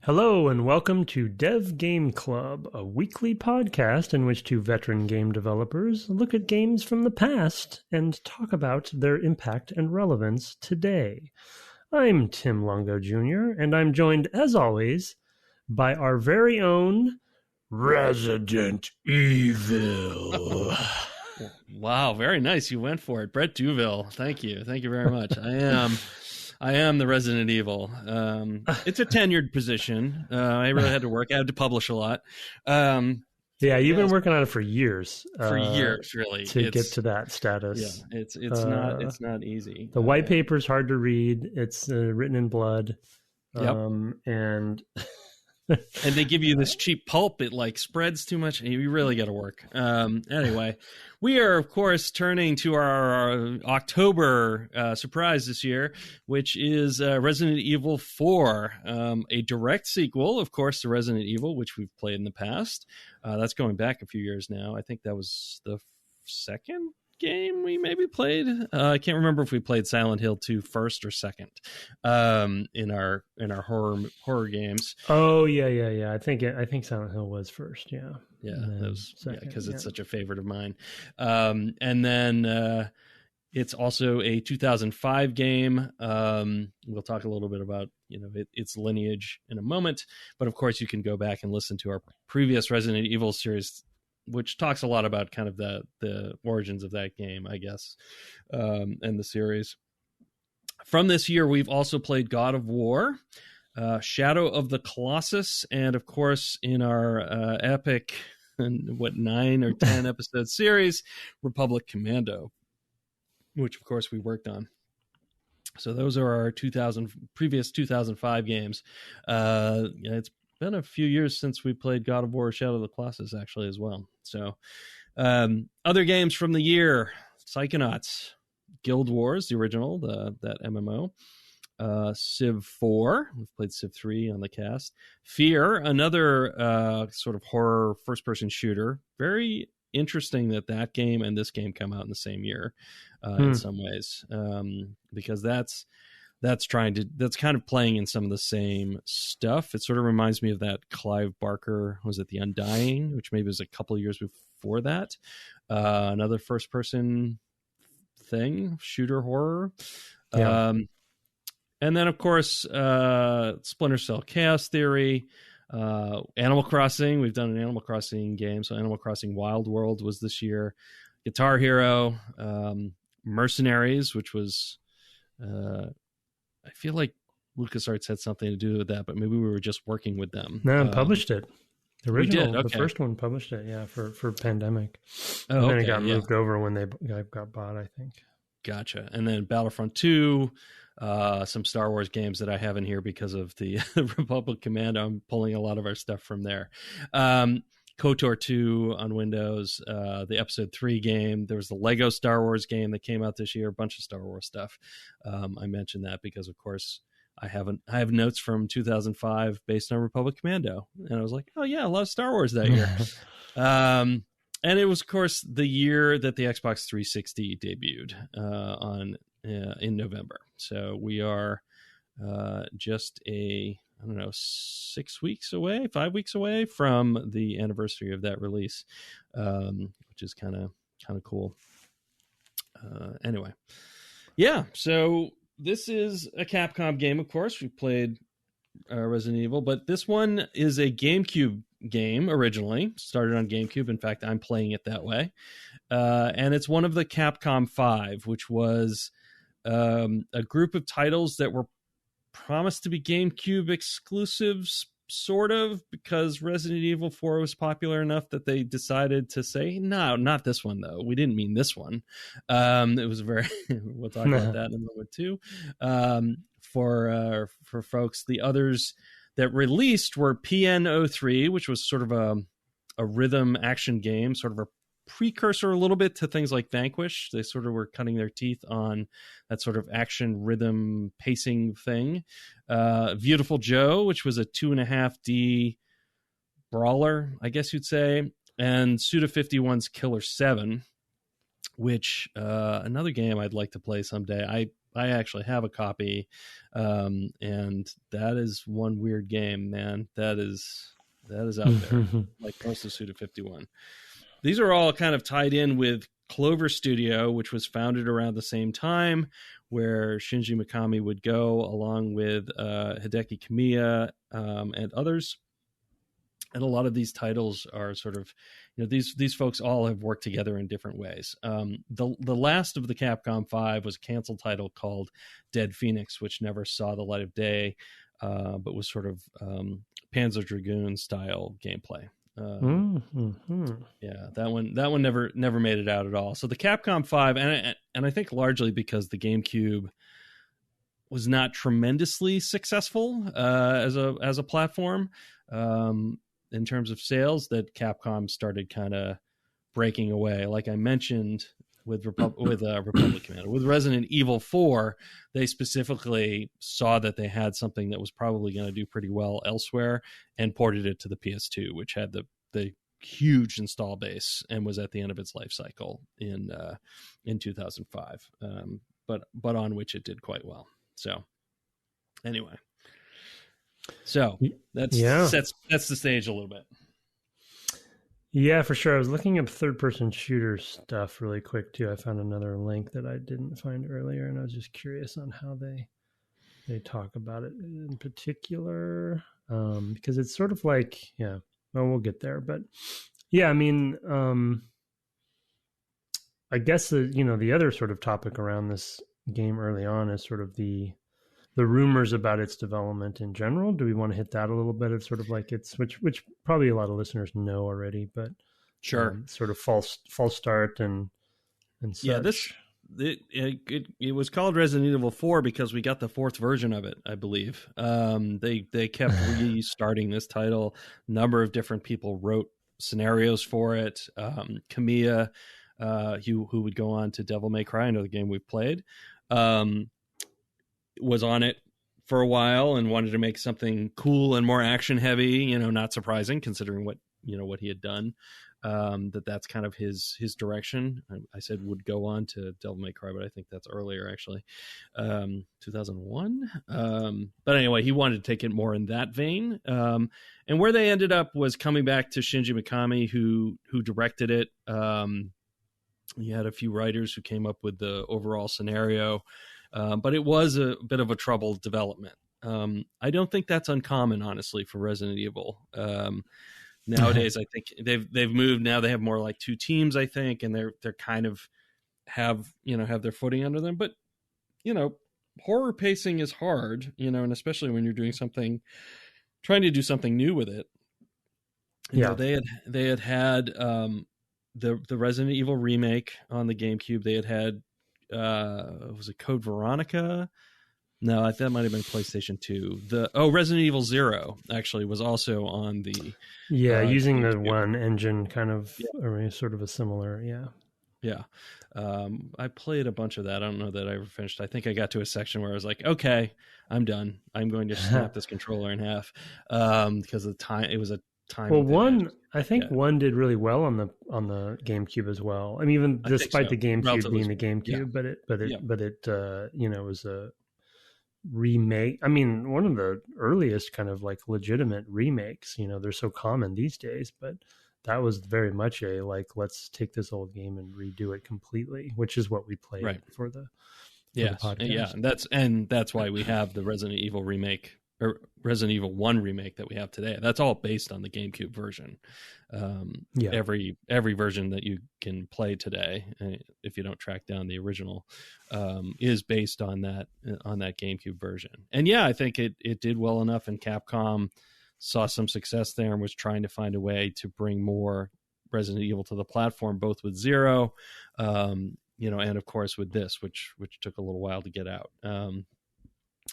Hello and welcome to Dev Game Club, a weekly podcast in which two veteran game developers look at games from the past and talk about their impact and relevance today. I'm Tim Longo Jr., and I'm joined, as always, by our very own Resident Evil. Wow, very nice. You went for it. Brett Duville. Thank you. Thank you very much. I am the Resident Evil. It's a tenured position. I really had to work. I had to publish a lot. Yeah, you've been working on it for years. Really, to get to that status. Yeah, it's not easy. The white paper is hard to read. It's written in blood. Yep. And they give you this cheap pulp. It like spreads too much. You really got to work. Anyway, we are of course turning to our October surprise this year, which is Resident Evil 4, a direct sequel, of course, to Resident Evil, which we've played in the past. That's going back a few years now. I think that was the second game we maybe played. I can't remember if we played Silent Hill 2 first or second in our horror games. Oh yeah. I think Silent Hill was first. Yeah, that was because it's such a favorite of mine. And then it's also a 2005 game. We'll talk a little bit about its lineage in a moment, but of course you can go back and listen to our previous Resident Evil series, which talks a lot about kind of the origins of that game, I guess, and the series. From this year, we've also played God of War, Shadow of the Colossus, and of course, in our epic, 9 or 10 episode series, Republic Commando, which of course we worked on. So those are our previous 2005 games. It's been a few years since we played God of War Shadow of the Colossus actually as well. So other games from the year: Psychonauts, Guild Wars, the original, that MMO, Civ 4, we've played Civ 3 on the cast, Fear, another sort of horror first-person shooter. Very interesting that game and this game come out in the same year in some ways, because that's kind of playing in some of the same stuff. It sort of reminds me of that Clive Barker, was it The Undying, which maybe was a couple of years before that. Another first person thing, shooter horror. Yeah. And then of course, Splinter Cell Chaos Theory, Animal Crossing. We've done an Animal Crossing game. So Animal Crossing Wild World was this year. Guitar Hero, Mercenaries, which was, I feel like LucasArts had something to do with that, but maybe we were just working with them. No, published it. The original, we did, okay. The first one published it, for Pandemic. Oh, and then okay, it got moved over when they got bought, I think. Gotcha. And then Battlefront 2, some Star Wars games that I have in here because of the Republic Commando. I'm pulling a lot of our stuff from there. KOTOR 2 on Windows, the Episode 3 game. There was the Lego Star Wars game that came out this year, a bunch of Star Wars stuff. I mentioned that because, of course, I have notes from 2005 based on Republic Commando. And I was like, oh, yeah, a lot of Star Wars that year. And it was, of course, the year that the Xbox 360 debuted in November. So we are just 5 weeks away from the anniversary of that release, which is kind of cool. Anyway, yeah. So this is a Capcom game, of course. We played Resident Evil, but this one is a GameCube game originally. Started on GameCube. In fact, I'm playing it that way. And it's one of the Capcom 5, which was a group of titles that were promised to be GameCube exclusives, sort of, because Resident Evil 4 was popular enough that they decided to say, no, not this one, though. We didn't mean this one. It was we'll talk about that in a moment, too. For folks, the others that released were PN03, which was sort of a rhythm action game, sort of a precursor a little bit to things like Vanquish. They sort of were cutting their teeth on that sort of action rhythm pacing thing. Beautiful Joe, which was a 2.5D brawler, I guess you'd say, and Suda51's Killer 7, which another game I'd like to play someday. I actually have a copy, and that is one weird game, man. That is out there, like most of Suda 51. These are all kind of tied in with Clover Studio, which was founded around the same time, where Shinji Mikami would go along with Hideki Kamiya and others. And a lot of these titles are sort of, these folks all have worked together in different ways. The last of the Capcom 5 was a canceled title called Dead Phoenix, which never saw the light of day, but was sort of Panzer Dragoon style gameplay. Yeah, that one never made it out at all. So the Capcom 5, and I think largely because the GameCube was not tremendously successful as a platform. In terms of sales, that Capcom started kind of breaking away. Like I mentioned with Republic Commando, with Resident Evil 4, they specifically saw that they had something that was probably going to do pretty well elsewhere and ported it to the PS2, which had the huge install base and was at the end of its life cycle in 2005. But on which it did quite well. So anyway. So that sets the stage a little bit. Yeah, for sure. I was looking up third-person shooter stuff really quick too. I found another link that I didn't find earlier, and I was just curious on how they talk about it in particular, because it's sort of like, well, we'll get there, but yeah, I mean, I guess the other sort of topic around this game early on is sort of the rumors about its development in general. Do we want to hit that a little bit? It's sort of like which probably a lot of listeners know already, but sure, sort of false start and such. Yeah, it was called Resident Evil 4 because we got the fourth version of it, I believe. They kept restarting this title. A number of different people wrote scenarios for it. Kamiya, who would go on to Devil May Cry, another game we've played, was on it for a while and wanted to make something cool and more action heavy, not surprising considering what he had done. That's kind of his direction. I said would go on to Devil May Cry, but I think that's earlier actually, 2001. But anyway, he wanted to take it more in that vein. And where they ended up was coming back to Shinji Mikami, who directed it. He had a few writers who came up with the overall scenario. But it was a bit of a troubled development. I don't think that's uncommon, honestly, for Resident Evil. Nowadays, I think they've moved. Now they have more like two teams, I think, and they're kind of have their footing under them. But horror pacing is hard, and especially when you're trying to do something new with it. They had the Resident Evil remake on the GameCube. They had was it Code Veronica? No, that might have been PlayStation 2. Resident Evil 0 actually was also on the using the one engine kind of sort of a similar I played a bunch of that. I don't know that I ever finished. I think I got to a section where I was like, okay, I'm done. I'm going to snap this controller in half because of the time. It was a time. Well, I think one did really well on the GameCube as well. I mean, even despite the GameCube being the GameCube, but it was a remake. I mean, one of the earliest kind of like legitimate remakes. They're so common these days, but that was very much let's take this old game and redo it completely, which is what we played for the podcast. And that's why we have the Resident Evil remake. Or Resident Evil 1 remake that we have today. That's all based on the GameCube version. Every version that you can play today, if you don't track down the original, is based on that GameCube version. And I think it did well enough, and Capcom saw some success there and was trying to find a way to bring more Resident Evil to the platform, both with Zero, and of course with this, which took a little while to get out.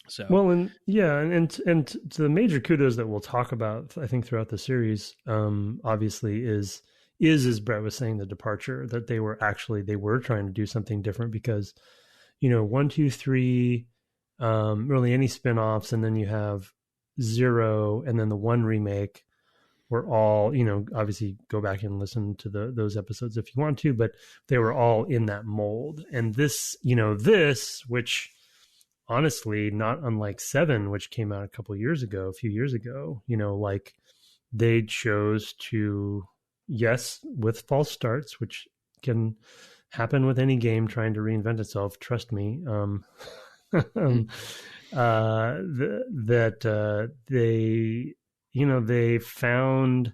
So and the major kudos that we'll talk about, I think, throughout the series, obviously is as Brett was saying, the departure that they were trying to do something different because, 1, 2, 3, really any spinoffs, and then you have Zero, and then the 1 remake were all, obviously go back and listen to those episodes if you want to, but they were all in that mold. And this, which honestly, not unlike 7, which came out a few years ago, like they chose to, yes, with false starts, which can happen with any game trying to reinvent itself. Trust me. They found,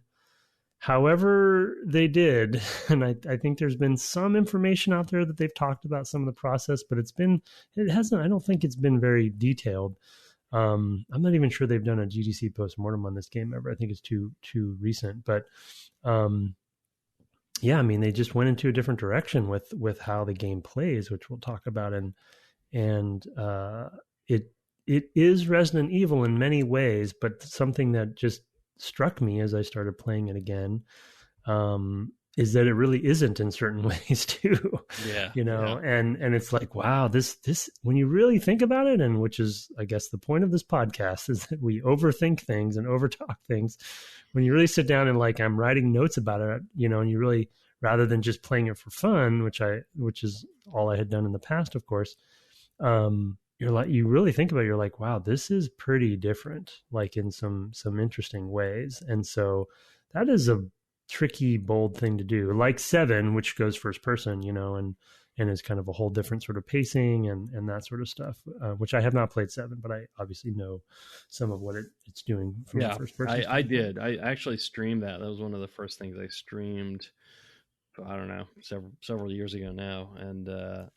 however they did, and I think there's been some information out there that they've talked about some of the process, but I don't think it's been very detailed. I'm not even sure they've done a GDC postmortem on this game ever. I think it's too recent, but yeah, I mean, they just went into a different direction with how the game plays, which we'll talk about, and it is Resident Evil in many ways, but something that just struck me as I started playing it again is that it really isn't in certain ways too. Yeah. And it's like, wow, this when you really think about it, and which is, I guess, the point of this podcast, is that we overthink things and overtalk things. When you really sit down and like, I'm writing notes about it, and you really, rather than just playing it for fun, which is all I had done in the past, of course, you're like, you really think about it, you're like, wow, this is pretty different, like in some interesting ways. And so that is a tricky, bold thing to do, like 7, which goes first person, and is kind of a whole different sort of pacing and that sort of stuff, which I have not played 7, but I obviously know some of what it's doing from the first person. I did. I actually streamed that. That was one of the first things I streamed, I don't know, several years ago now, and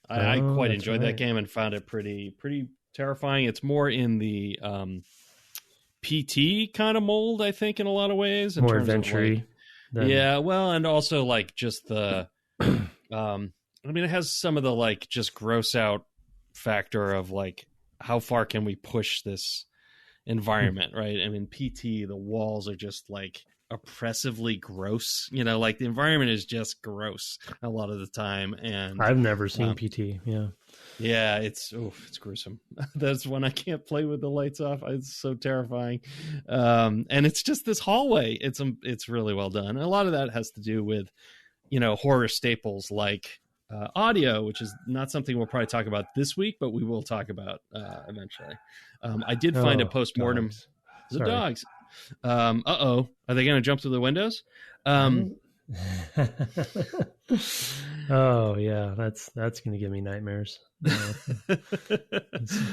I quite enjoyed that game and found it pretty terrifying. It's more in the PT kind of mold, I think, in a lot of ways. More adventure-y. Yeah, well, and also like just the, I mean, it has some of the like just gross out factor of like, how far can we push this environment, right? I mean, PT, the walls are just like oppressively gross, like the environment is just gross a lot of the time. And I've never seen PT. Yeah, it's gruesome. That's when I can't play with the lights off. It's so terrifying. And it's just this hallway. It's really well done. And a lot of that has to do with, horror staples like audio, which is not something we'll probably talk about this week, but we will talk about eventually. I did find a postmortem. Dogs. The dogs. Are they going to jump through the windows? Oh yeah, that's going to give me nightmares.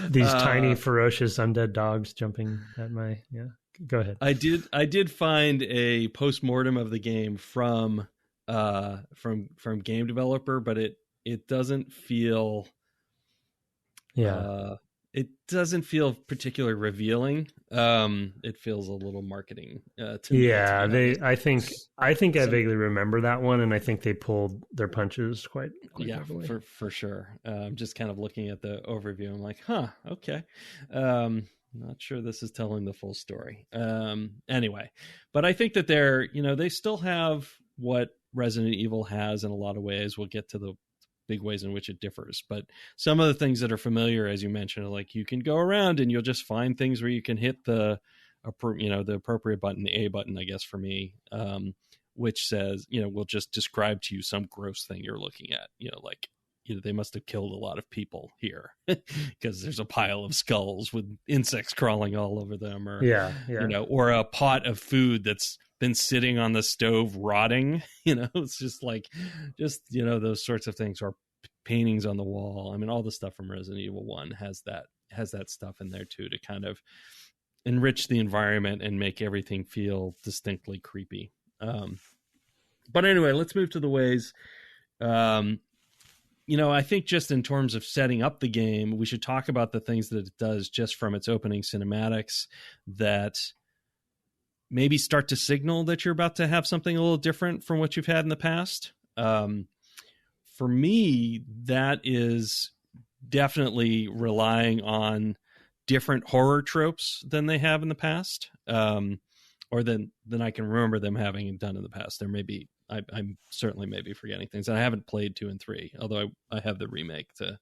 These tiny, ferocious undead dogs jumping at my. Yeah, go ahead. I did find a postmortem of the game from game developer, but it doesn't feel. Yeah. It doesn't feel particularly revealing. It feels a little marketing to me. Yeah, I think I vaguely remember that one, and I think they pulled their punches quite heavily. for sure. Just kind of looking at the overview, I'm like, okay. Not sure this is telling the full story. Anyway, but I think that they still have what Resident Evil has in a lot of ways. We'll get to the big ways in which it differs, but some of the things that are familiar, as you mentioned, are like you can go around and you'll just find things where you can hit the appropriate button, the A button, I guess for me, which says, will just describe to you some gross thing you're looking at, like, they must have killed a lot of people here because there's a pile of skulls with insects crawling all over them, or or a pot of food that's been sitting on the stove rotting. It's just like, those sorts of things, or paintings on the wall. I mean, all the stuff from Resident Evil 1 has that stuff in there too, to kind of enrich the environment and make everything feel distinctly creepy. But anyway, let's move to the ways. I think just in terms of setting up the game, we should talk about the things that it does just from its opening cinematics that maybe start to signal that you're about to have something a little different from what you've had in the past. For me, that is definitely relying on different horror tropes than they have in the past, or than I can remember them having done in the past. There may be, I'm certainly maybe forgetting things. And I haven't played 2 and 3, although I have the remake to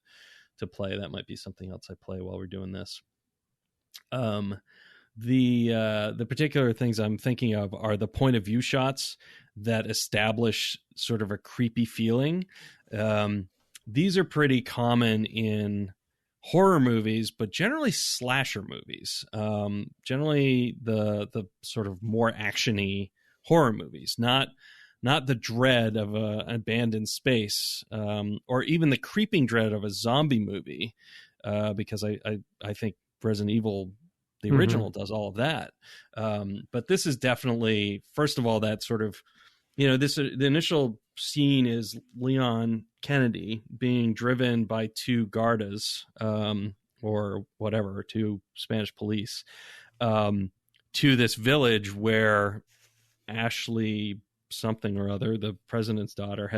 play. That might be something else I play while we're doing this. The particular things I'm thinking of are the point of view shots that establish sort of a creepy feeling. These are pretty common in horror movies, but generally slasher movies. Generally the sort of more actiony horror movies, not the dread of an abandoned space, or even the creeping dread of a zombie movie, because I think Resident Evil, the original, does all of that. But this is definitely, first of all, that sort of, the initial scene is Leon Kennedy being driven by two guardas, or whatever, two Spanish police, to this village where Ashley something or other, the president's daughter,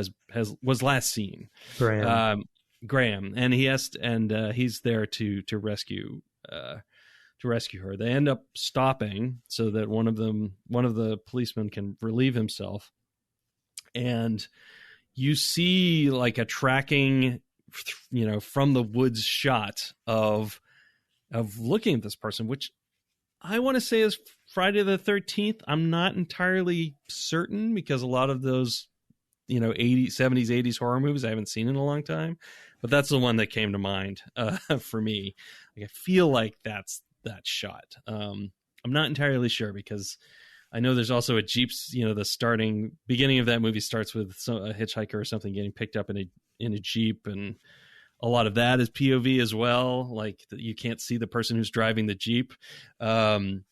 was last seen. Graham, and he's there to rescue her. They end up stopping so that one of the policemen can relieve himself, and you see like a tracking, from the woods shot of looking at this person, which I want to say is Friday the 13th. I'm not entirely certain, because a lot of those 80s, 70s, 80s horror movies I haven't seen in a long time, but that's the one that came to mind for me. Like, I feel like that's that shot. I'm not entirely sure, because I know there's also a Jeep, the beginning of that movie starts with a hitchhiker or something getting picked up in a Jeep, and a lot of that is POV as well. Like, you can't see the person who's driving the Jeep.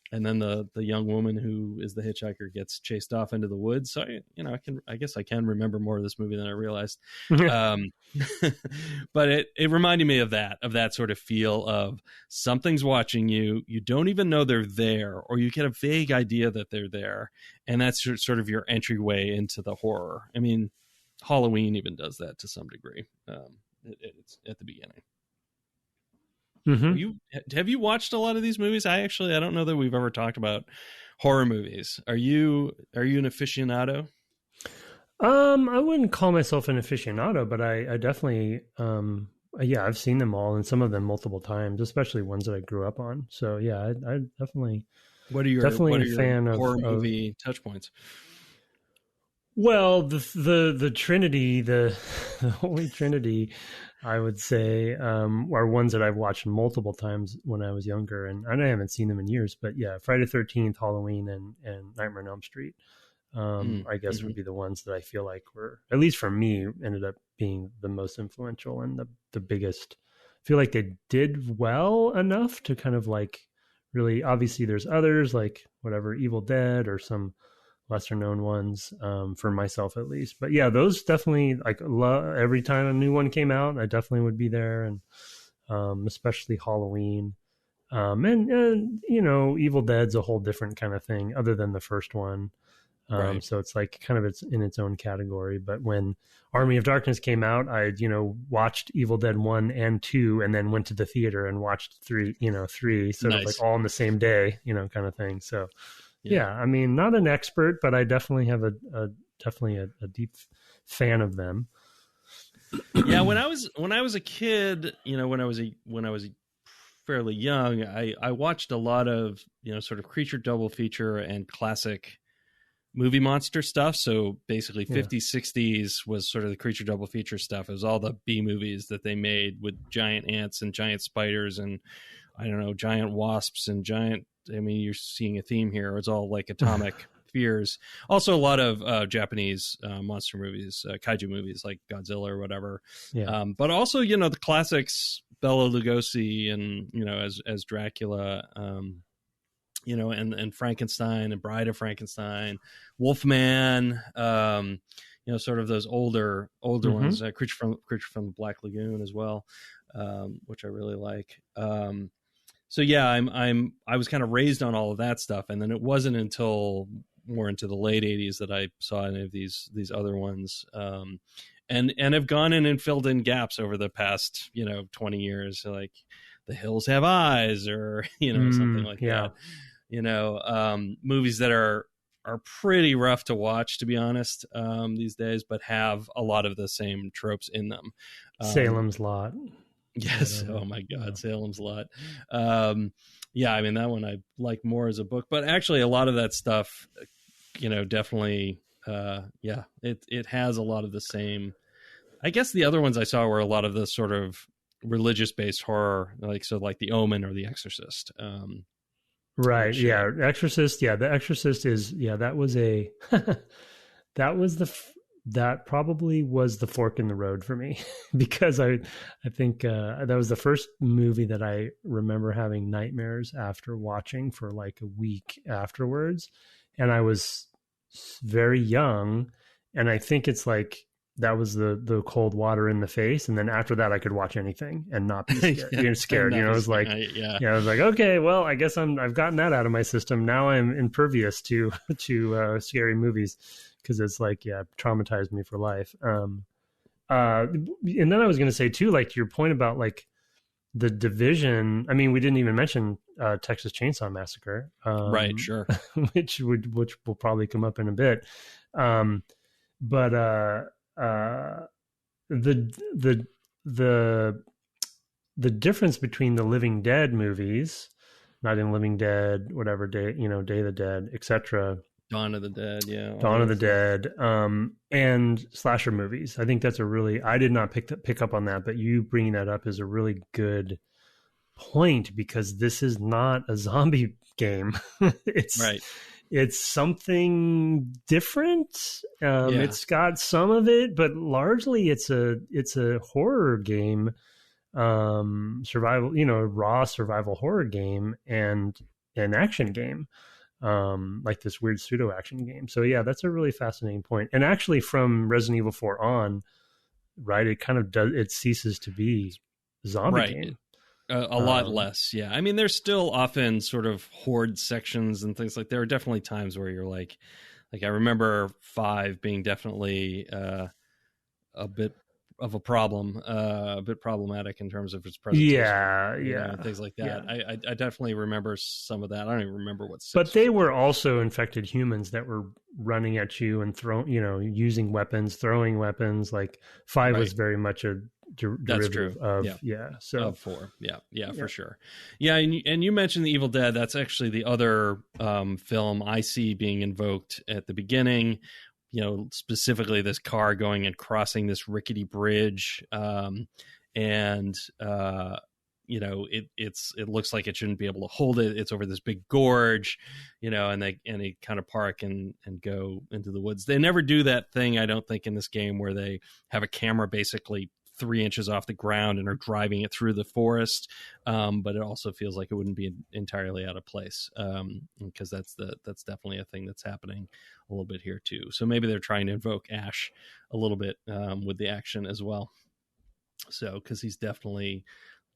And then the young woman who is the hitchhiker gets chased off into the woods. So, I guess I can remember more of this movie than I realized. But it reminded me of that sort of feel of something's watching you. You don't even know they're there, or you get a vague idea that they're there. And that's sort of your entryway into the horror. I mean, Halloween even does that to some degree. It's at the beginning. Have you watched a lot of these movies? I don't know that we've ever talked about horror movies. Are you an aficionado? I wouldn't call myself an aficionado, but I definitely, I've seen them all, and some of them multiple times, especially ones that I grew up on. So yeah, I definitely. What are your fan horror movie touch points? Well, the Trinity, the Holy Trinity, I would say, are ones that I've watched multiple times when I was younger, and I haven't seen them in years. But yeah, Friday the 13th, Halloween, and Nightmare on Elm Street, I guess would be the ones that I feel like were, at least for me, ended up being the most influential and the biggest. I feel like they did well enough to kind of like really. Obviously, there's others like whatever, Evil Dead or some lesser known ones, for myself at least. But yeah, those definitely, like, every time a new one came out, I definitely would be there. And especially Halloween, and Evil Dead's a whole different kind of thing other than the first one. Right. So it's like kind of it's in its own category. But when Army of Darkness came out, I watched Evil Dead 1 and 2, and then went to the theater and watched 3 sort of like all on the same day, kind of thing. So yeah, I mean, not an expert, but I definitely have a deep fan of them. Yeah, when I was a kid, when I was fairly young, I watched a lot of sort of creature double feature and classic movie monster stuff. So basically 50s, 60s was sort of the creature double feature stuff. It was all the B movies that they made with giant ants and giant spiders and giant wasps and you're seeing a theme here. It's all like atomic fears. Also a lot of Japanese monster movies, kaiju movies like Godzilla or whatever. Yeah. But also, the classics, Bela Lugosi and, as Dracula, and Frankenstein and Bride of Frankenstein, Wolfman, sort of those older ones, Creature from the Black Lagoon as well, which I really like. So yeah, I was kind of raised on all of that stuff, and then it wasn't until more into the late 80s that I saw any of these other ones, and have gone in and filled in gaps over the past 20 years, like The Hills Have Eyes, or something like that. Movies that are pretty rough to watch, to be honest, these days, but have a lot of the same tropes in them. Salem's Lot. Yes. Oh my God. Salem's Lot. Yeah. I mean, that one I like more as a book, but actually a lot of that stuff, definitely, it has a lot of the same. I guess the other ones I saw were a lot of the sort of religious based horror, like The Omen or The Exorcist. Right. Which, yeah. Exorcist. Yeah. The Exorcist is, that was a, that probably was the fork in the road for me because I think that was the first movie that I remember having nightmares after watching for like a week afterwards. And I was very young. And I think it's like, that was the cold water in the face. And then after that, I could watch anything and not be scared. Being scared, I was like, I was like, okay, well, I guess I've gotten that out of my system. Now I'm impervious to scary movies because it's like, traumatized me for life. And then I was going to say too, like your point about like the Division. I mean, we didn't even mention Texas Chainsaw Massacre, right? Sure, which will probably come up in a bit. But the difference between the Living Dead movies, Night of the Living Dead, whatever, Day of the Dead, etc., Dawn of the Dead, Dawn of the Dead, and slasher movies. I think that's I did not pick up on that, but you bringing that up is a really good point because this is not a zombie game. It's right. It's something different. It's got some of it, but largely it's a horror game, survival, raw survival horror game and an action game, like this weird pseudo action game. So yeah, that's a really fascinating point. And actually from Resident Evil 4 on, right, it kind of it ceases to be zombie game. A lot less, yeah. I mean, there's still often sort of horde sections and things like. There are definitely times where you're like I remember 5 being definitely a bit of a problem, a bit problematic in terms of its presentation. And things like that. Yeah. I definitely remember some of that. I don't even remember what. But they were also infected humans that were running at you and using weapons, throwing weapons. Like 5 was very much a derivative of of 4 for sure. And you mentioned the Evil Dead. That's actually the other film I see being invoked at the beginning, specifically this car going and crossing this rickety bridge, it looks like it shouldn't be able to hold it. It's over this big gorge, and they kind of park and go into the woods. They never do that thing, I don't think, in this game where they have a camera basically 3 inches off the ground and are driving it through the forest. But it also feels like it wouldn't be entirely out of place, because that's definitely a thing that's happening a little bit here too. So maybe they're trying to invoke Ash a little bit with the action as well. So, because he's definitely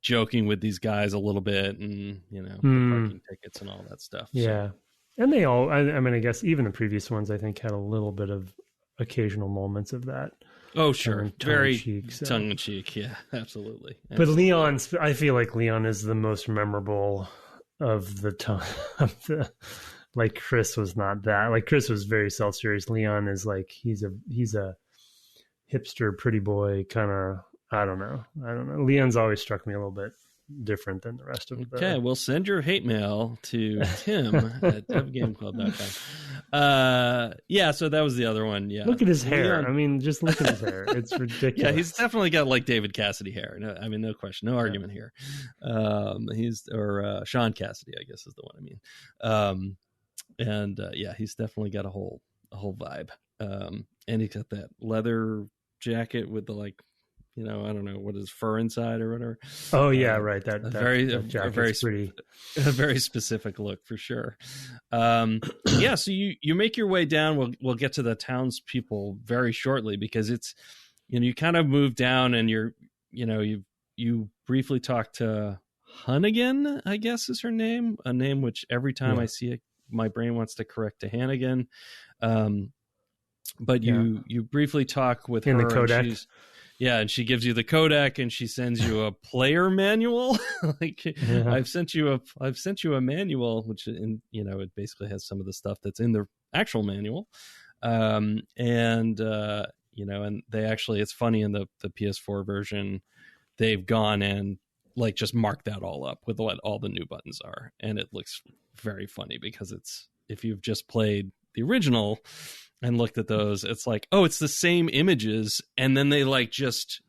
joking with these guys a little bit, and the parking tickets and all that stuff. Yeah, so. And they all. I mean, I guess even the previous ones, I think, had a little bit of occasional moments of that. Oh, sure. Very tongue-in-cheek. Yeah, absolutely. But Leon, I feel like Leon is the most memorable of the tongue. Like Chris was not that. Like Chris was very self-serious. Leon is like, he's a hipster pretty boy kind of, I don't know. Leon's always struck me a little bit different than the rest of them. Okay, we'll send your hate mail to Tim at devgameclub.com. So that was the other one. Yeah, look at his hair. I mean, just look at his hair. It's ridiculous. Yeah, he's definitely got like David Cassidy hair. No, I mean, no question, no argument here. Sean Cassidy, I guess, is the one I mean. He's definitely got a whole vibe. And he's got that leather jacket with the like, I don't know what is fur inside or whatever. Oh yeah, right. That pretty. A very specific look for sure. So you make your way down. We'll get to the townspeople very shortly because it's, you kind of move down and you briefly talk to Hunnigan, I guess is her name, a name which every time I see it, my brain wants to correct to Hannigan. But you briefly talk with her. In the Codec. And she gives you the codec and she sends you a player manual. I've sent you a manual, which it basically has some of the stuff that's in the actual manual. And they actually, it's funny in the PS4 version, they've gone and like just marked that all up with what all the new buttons are. And it looks very funny because if you've just played the original and looked at those, it's like, oh, it's the same images, and then they like just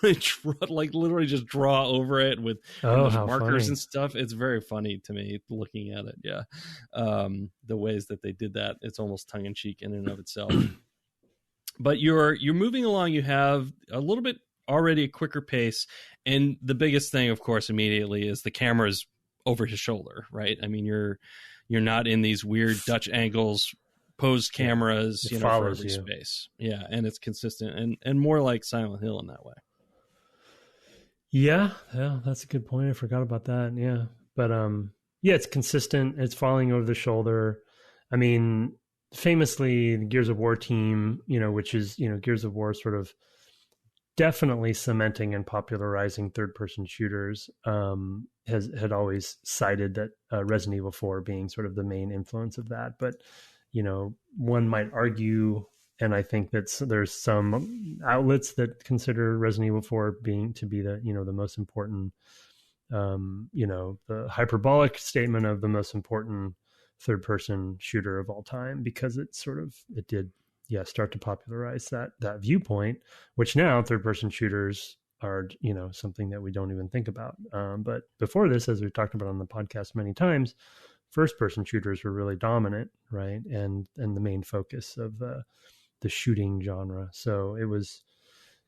like literally just draw over it with those markers funny. and stuff. It's very funny to me looking at it. Yeah. The ways that they did that, it's almost tongue in cheek in and of itself. But you're moving along. You have a little bit already a quicker pace. And the biggest thing, of course, immediately is the camera's over his shoulder, right? I mean, you're not in these weird Dutch angles, posed cameras, for every space. Yeah, and it's consistent and more like Silent Hill in that way. Yeah, that's a good point. I forgot about that. Yeah, but it's consistent. It's falling over the shoulder. I mean, famously, the Gears of War team, which is Gears of War sort of definitely cementing and popularizing third-person shooters, had always cited that Resident Evil 4 being sort of the main influence of that. But one might argue, and I think that there's some outlets that consider Resident Evil 4 to be the the most important, the hyperbolic statement of the most important third-person shooter of all time, because it did start to popularize that viewpoint, which now third-person shooters are something that we don't even think about. But before this, as we've talked about on the podcast many times, first-person shooters were really dominant, right? And the main focus of the shooting genre. So it was,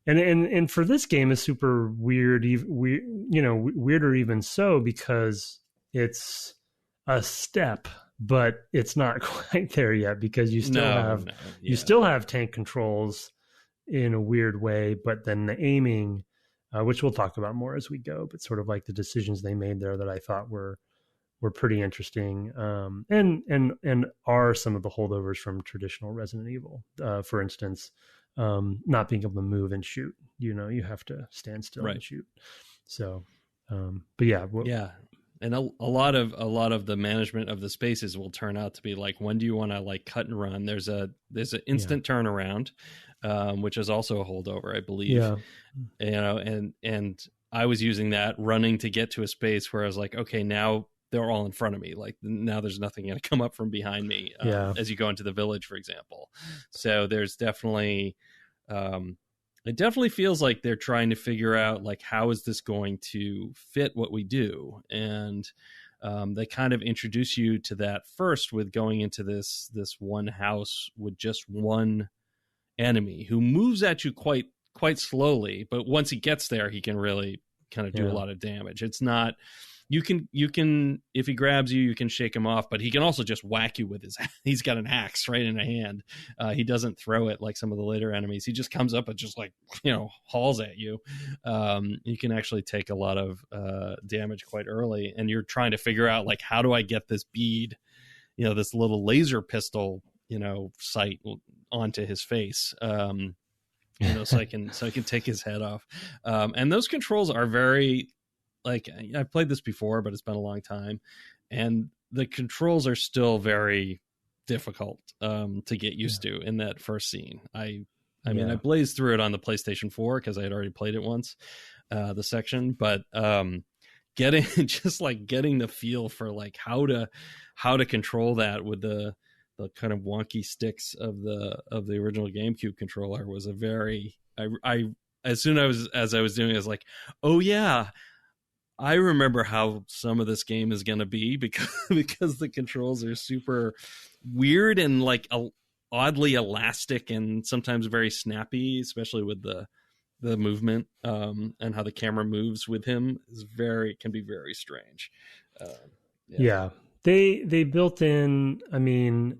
and for this game is super weird. Weirder even so, because it's a step, but it's not quite there yet, because you still have tank controls in a weird way, but then the aiming, which we'll talk about more as we go, but sort of like the decisions they made there that I thought were pretty interesting, and are some of the holdovers from traditional Resident Evil. For instance, not being able to move and shoot. You have to stand still and shoot. So, but yeah, and a lot of the management of the spaces will turn out to be like, when do you want to like cut and run? There's an instant turnaround, which is also a holdover, I believe. Yeah. And I was using that running to get to a space where I was like, okay, now they're all in front of me. Like now there's nothing going to come up from behind me as you go into the village, for example. So there's definitely, it definitely feels like they're trying to figure out like, how is this going to fit what we do? And they kind of introduce you to that first with going into this one house with just one enemy who moves at you quite slowly. But once he gets there, he can really kind of do a lot of damage. It's not, you can, if he grabs you, you can shake him off, but he can also just whack you he's got an axe right in a hand. He doesn't throw it like some of the later enemies. He just comes up and just like, hauls at you. You can actually take a lot of damage quite early, and you're trying to figure out like, how do I get this bead, this little laser pistol, sight onto his face. So I can take his head off. And those controls are very, like, I've played this before, but it's been a long time, and the controls are still very difficult to get used to in that first scene. I mean, I blazed through it on the PlayStation 4 because I had already played it once, the section, but getting the feel for like how to control that with the kind of wonky sticks of the original GameCube controller was a very, as I was doing it, I was like, oh yeah, I remember how some of this game is going to be, because the controls are super weird and like oddly elastic and sometimes very snappy, especially with the movement, and how the camera moves with him can be very strange. They built in, I mean,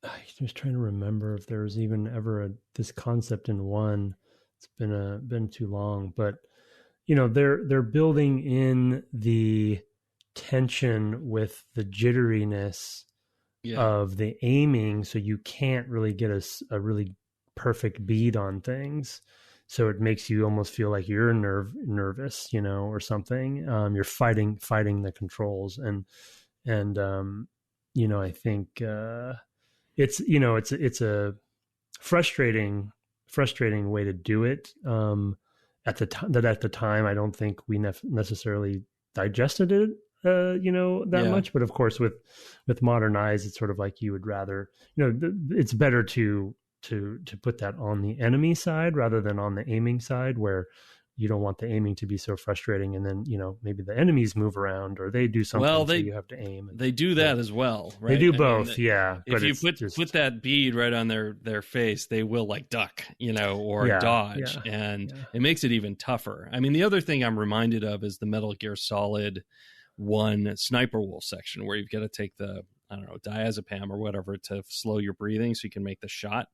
I was trying to remember if there was even ever this concept in one. It's been too long, but they're building in the tension with the jitteriness of the aiming, so you can't really get a really perfect bead on things. So it makes you almost feel like you're nervous, or something. You're fighting the controls, and I think it's a frustrating way to do it. At the time, I don't think we necessarily digested it, that much. But of course, with modern eyes, it's sort of like you would rather, it's better to to put that on the enemy side rather than on the aiming side, where you don't want the aiming to be so frustrating, and then maybe the enemies move around or they do something, so you have to aim. They do that as well, right? They do both, yeah. If you put that bead right on their face, they will like duck, or dodge, and it makes it even tougher. I mean, the other thing I'm reminded of is the Metal Gear Solid 1 Sniper Wolf section, where you've got to take the, I don't know, diazepam or whatever to slow your breathing so you can make the shot.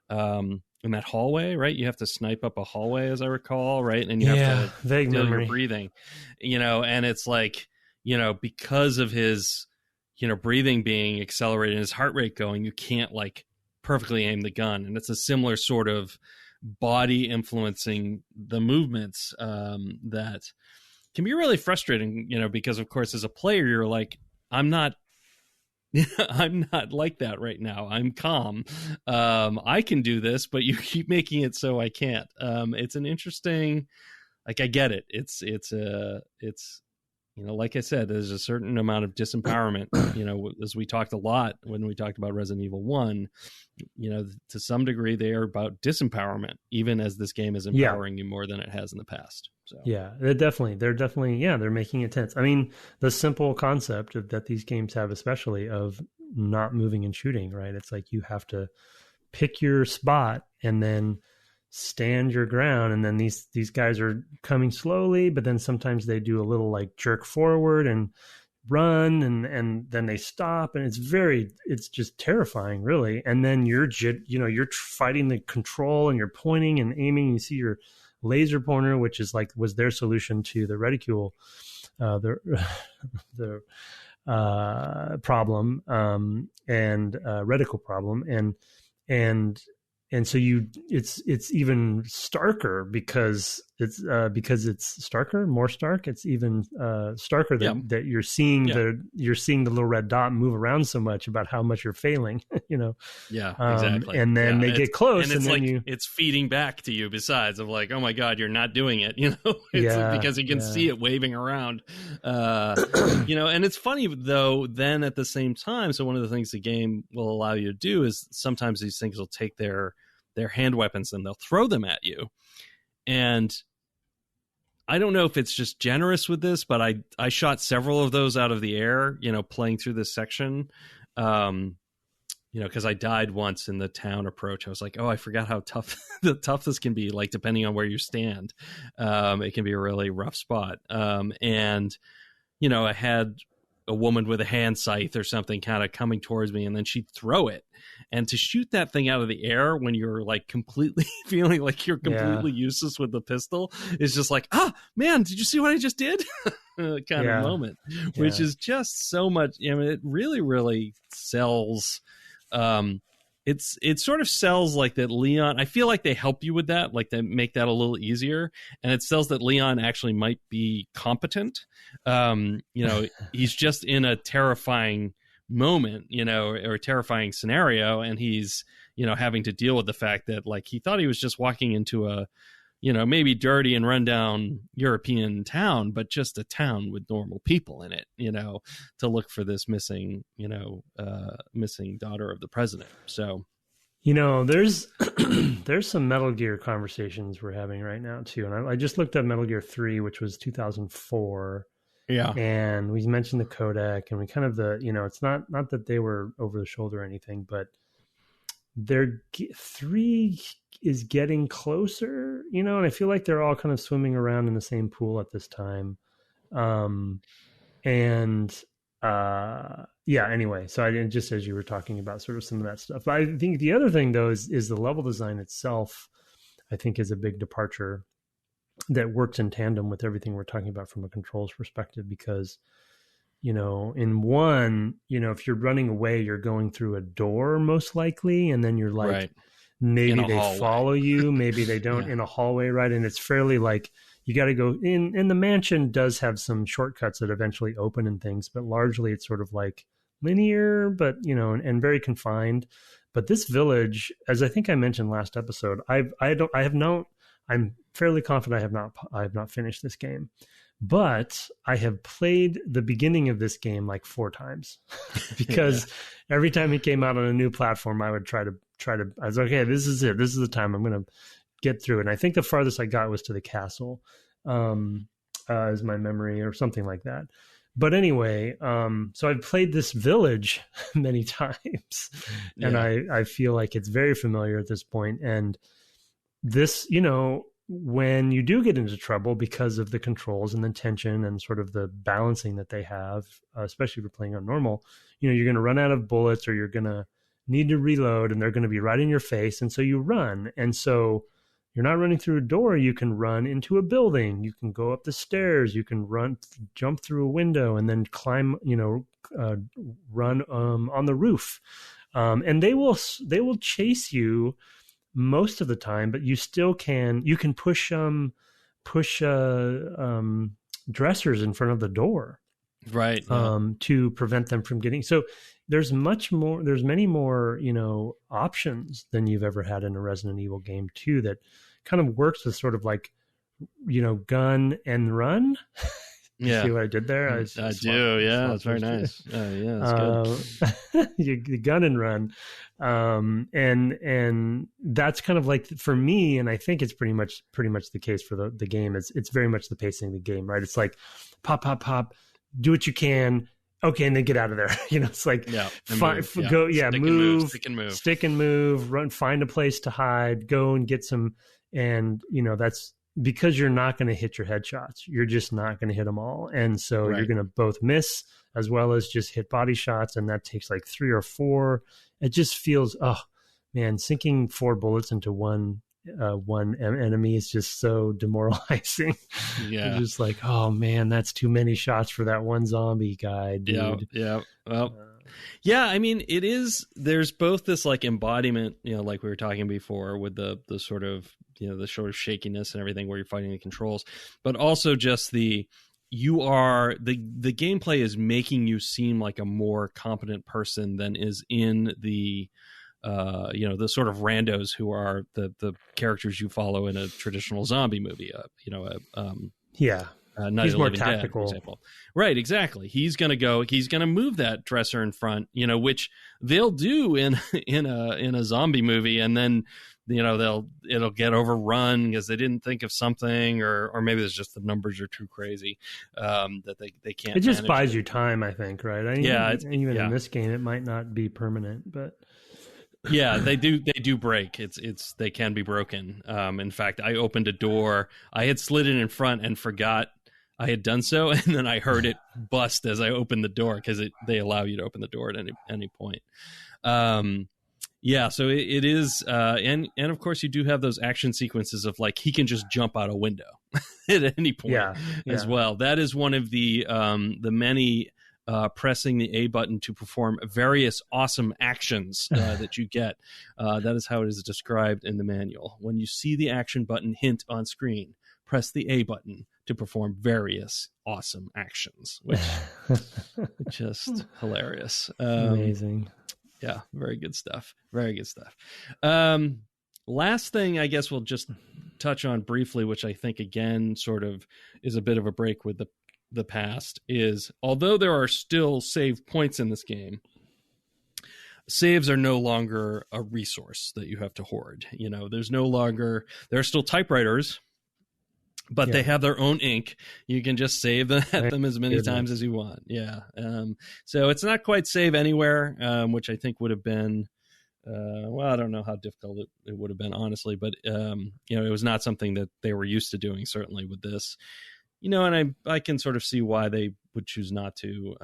In that hallway, right? You have to snipe up a hallway, as I recall, right? And you have to vague feel memory. your breathing, and it's like, because of his, breathing being accelerated and his heart rate going, you can't like perfectly aim the gun. And it's a similar sort of body influencing the movements that can be really frustrating, because of course, as a player, you're like, I'm not like that right now. I'm calm. I can do this, but you keep making it so I can't. It's an interesting, like, I get it. It's like I said, there's a certain amount of disempowerment, as we talked a lot when we talked about Resident Evil 1, to some degree they are about disempowerment, even as this game is empowering you more than it has in the past. So they're definitely, they're making it tense. I mean, the simple concept that these games have, especially of not moving and shooting, right? It's like you have to pick your spot and then stand your ground, and then these guys are coming slowly, but then sometimes they do a little like jerk forward and run, and then they stop, and it's just terrifying, really. And then you're fighting the control, and you're pointing and aiming. You see your laser pointer, which was their solution to the reticule, the problem, and reticle problem, and so it's even starker because it's starker, more stark. It's even starker that you're seeing the little red dot move around so much about how much you're failing, exactly. And then they get close, and it's then like it's feeding back to you. Besides of like, oh my god, you're not doing it, because you can see it waving around, And it's funny though. Then at the same time, so one of the things the game will allow you to do is sometimes these things will take their hand weapons and they'll throw them at you. And I don't know if it's just generous with this, but I shot several of those out of the air, playing through this section. Because I died once in the town approach. I was like, oh, I forgot how tough this can be, like, depending on where you stand. It can be a really rough spot. And I had a woman with a hand scythe or something kind of coming towards me, and then she'd throw it. And to shoot that thing out of the air when you're like completely feeling like you're completely useless with the pistol is just like, man, did you see what I just did? kind of moment, which is just so much. It really, really sells. It sort of sells like that Leon, I feel like they help you with that, like they make that a little easier. And it sells that Leon actually might be competent. He's just in a terrifying moment, or a terrifying scenario. And he's, having to deal with the fact that like he thought he was just walking into a, maybe dirty and rundown European town, but just a town with normal people in it, to look for this missing daughter of the president. So, there's there's some Metal Gear conversations we're having right now too. And I just looked at Metal Gear 3, which was 2004. Yeah. And we mentioned the codec, and we kind of it's not that they were over the shoulder or anything, but their 3 is getting closer, and I feel like they're all kind of swimming around in the same pool at this time. Anyway, so I didn't, just as you were talking about sort of some of that stuff. But I think the other thing though is the level design itself, I think, is a big departure that works in tandem with everything we're talking about from a controls perspective, because in 1, if you're running away, you're going through a door most likely, and then you're like, right. Maybe they hallway. Follow you, maybe they don't, in a hallway, right? And it's fairly like you got to go in. The mansion does have some shortcuts that eventually open and things, but largely it's sort of like linear, but and very confined. But this village, as I think I mentioned last episode, I'm fairly confident I have not finished this game, But I have played the beginning of this game like 4 times because every time it came out on a new platform, I would try to, I was like, okay, this is it. This is the time I'm going to get through. And I think the farthest I got was to the castle, is my memory, or something like that. But anyway, so I've played this village many times, and I feel like it's very familiar at this point. And this, when you do get into trouble because of the controls and the tension and sort of the balancing that they have, especially if you're playing on normal, you're going to run out of bullets, or you're going to need to reload, and they're going to be right in your face. And so you run. And so you're not running through a door. You can run into a building. You can go up the stairs. You can jump through a window, and then climb, run on the roof. And they will chase you most of the time, but you still you can push dressers in front of the door, right? To prevent them from getting. So there's many more, options than you've ever had in a Resident Evil game too, that kind of works with sort of like, gun and run. You see what I did there? I do. Yeah, it's very nice. That's good. You gun and run. And that's kind of like, for me, and I think it's pretty much the case for the game. It's very much the pacing of the game, right? It's like pop, pop, pop, do what you can. Okay. And then get out of there. It's like, stick and move, run, find a place to hide, go and get some. And, that's because you're not going to hit your headshots. You're just not going to hit them all. And so you're going to both miss as well as just hit body shots. And that takes like 3 or 4. It just feels, oh man, sinking 4 bullets into one enemy is just so demoralizing. Yeah. You're just like, oh man, that's too many shots for that one zombie guy, dude. Yeah. Well, I mean, there's both this like embodiment, like we were talking before with the sort of, the sort of shakiness and everything where you're fighting the controls, but also just the gameplay is making you seem like a more competent person than is in the the sort of randos who are the characters you follow in a traditional zombie movie. He's more tactical, for example. Right, exactly. He's going to move that dresser in front, which they'll do in a zombie movie, and then it'll get overrun because they didn't think of something, or maybe it's just the numbers are too crazy that they can't. It just buys you time, I think, right? Even in this game, it might not be permanent, but yeah, they do break. They can be broken. In fact, I opened a door. I had slid it in front and forgot I had done so, and then I heard it bust as I opened the door because they allow you to open the door at any point. So it is, and of course you do have those action sequences of like he can just jump out a window at any point as well. That is one of the many pressing the A button to perform various awesome actions that you get. That is how it is described in the manual. When you see the action button hint on screen, press the A button to perform various awesome actions, which just hilarious. Amazing. Yeah, very good stuff. Very good stuff. Last thing I guess we'll just touch on briefly, which I think again sort of is a bit of a break with the past, is although there are still save points in this game, saves are no longer a resource that you have to hoard. There are still typewriters, but they have their own ink. You can just save them at them as many times as you want. Yeah. So it's not quite save anywhere, which I think would have been, I don't know how difficult it would have been, honestly, but, it was not something that they were used to doing, certainly with this, and I can sort of see why they would choose not to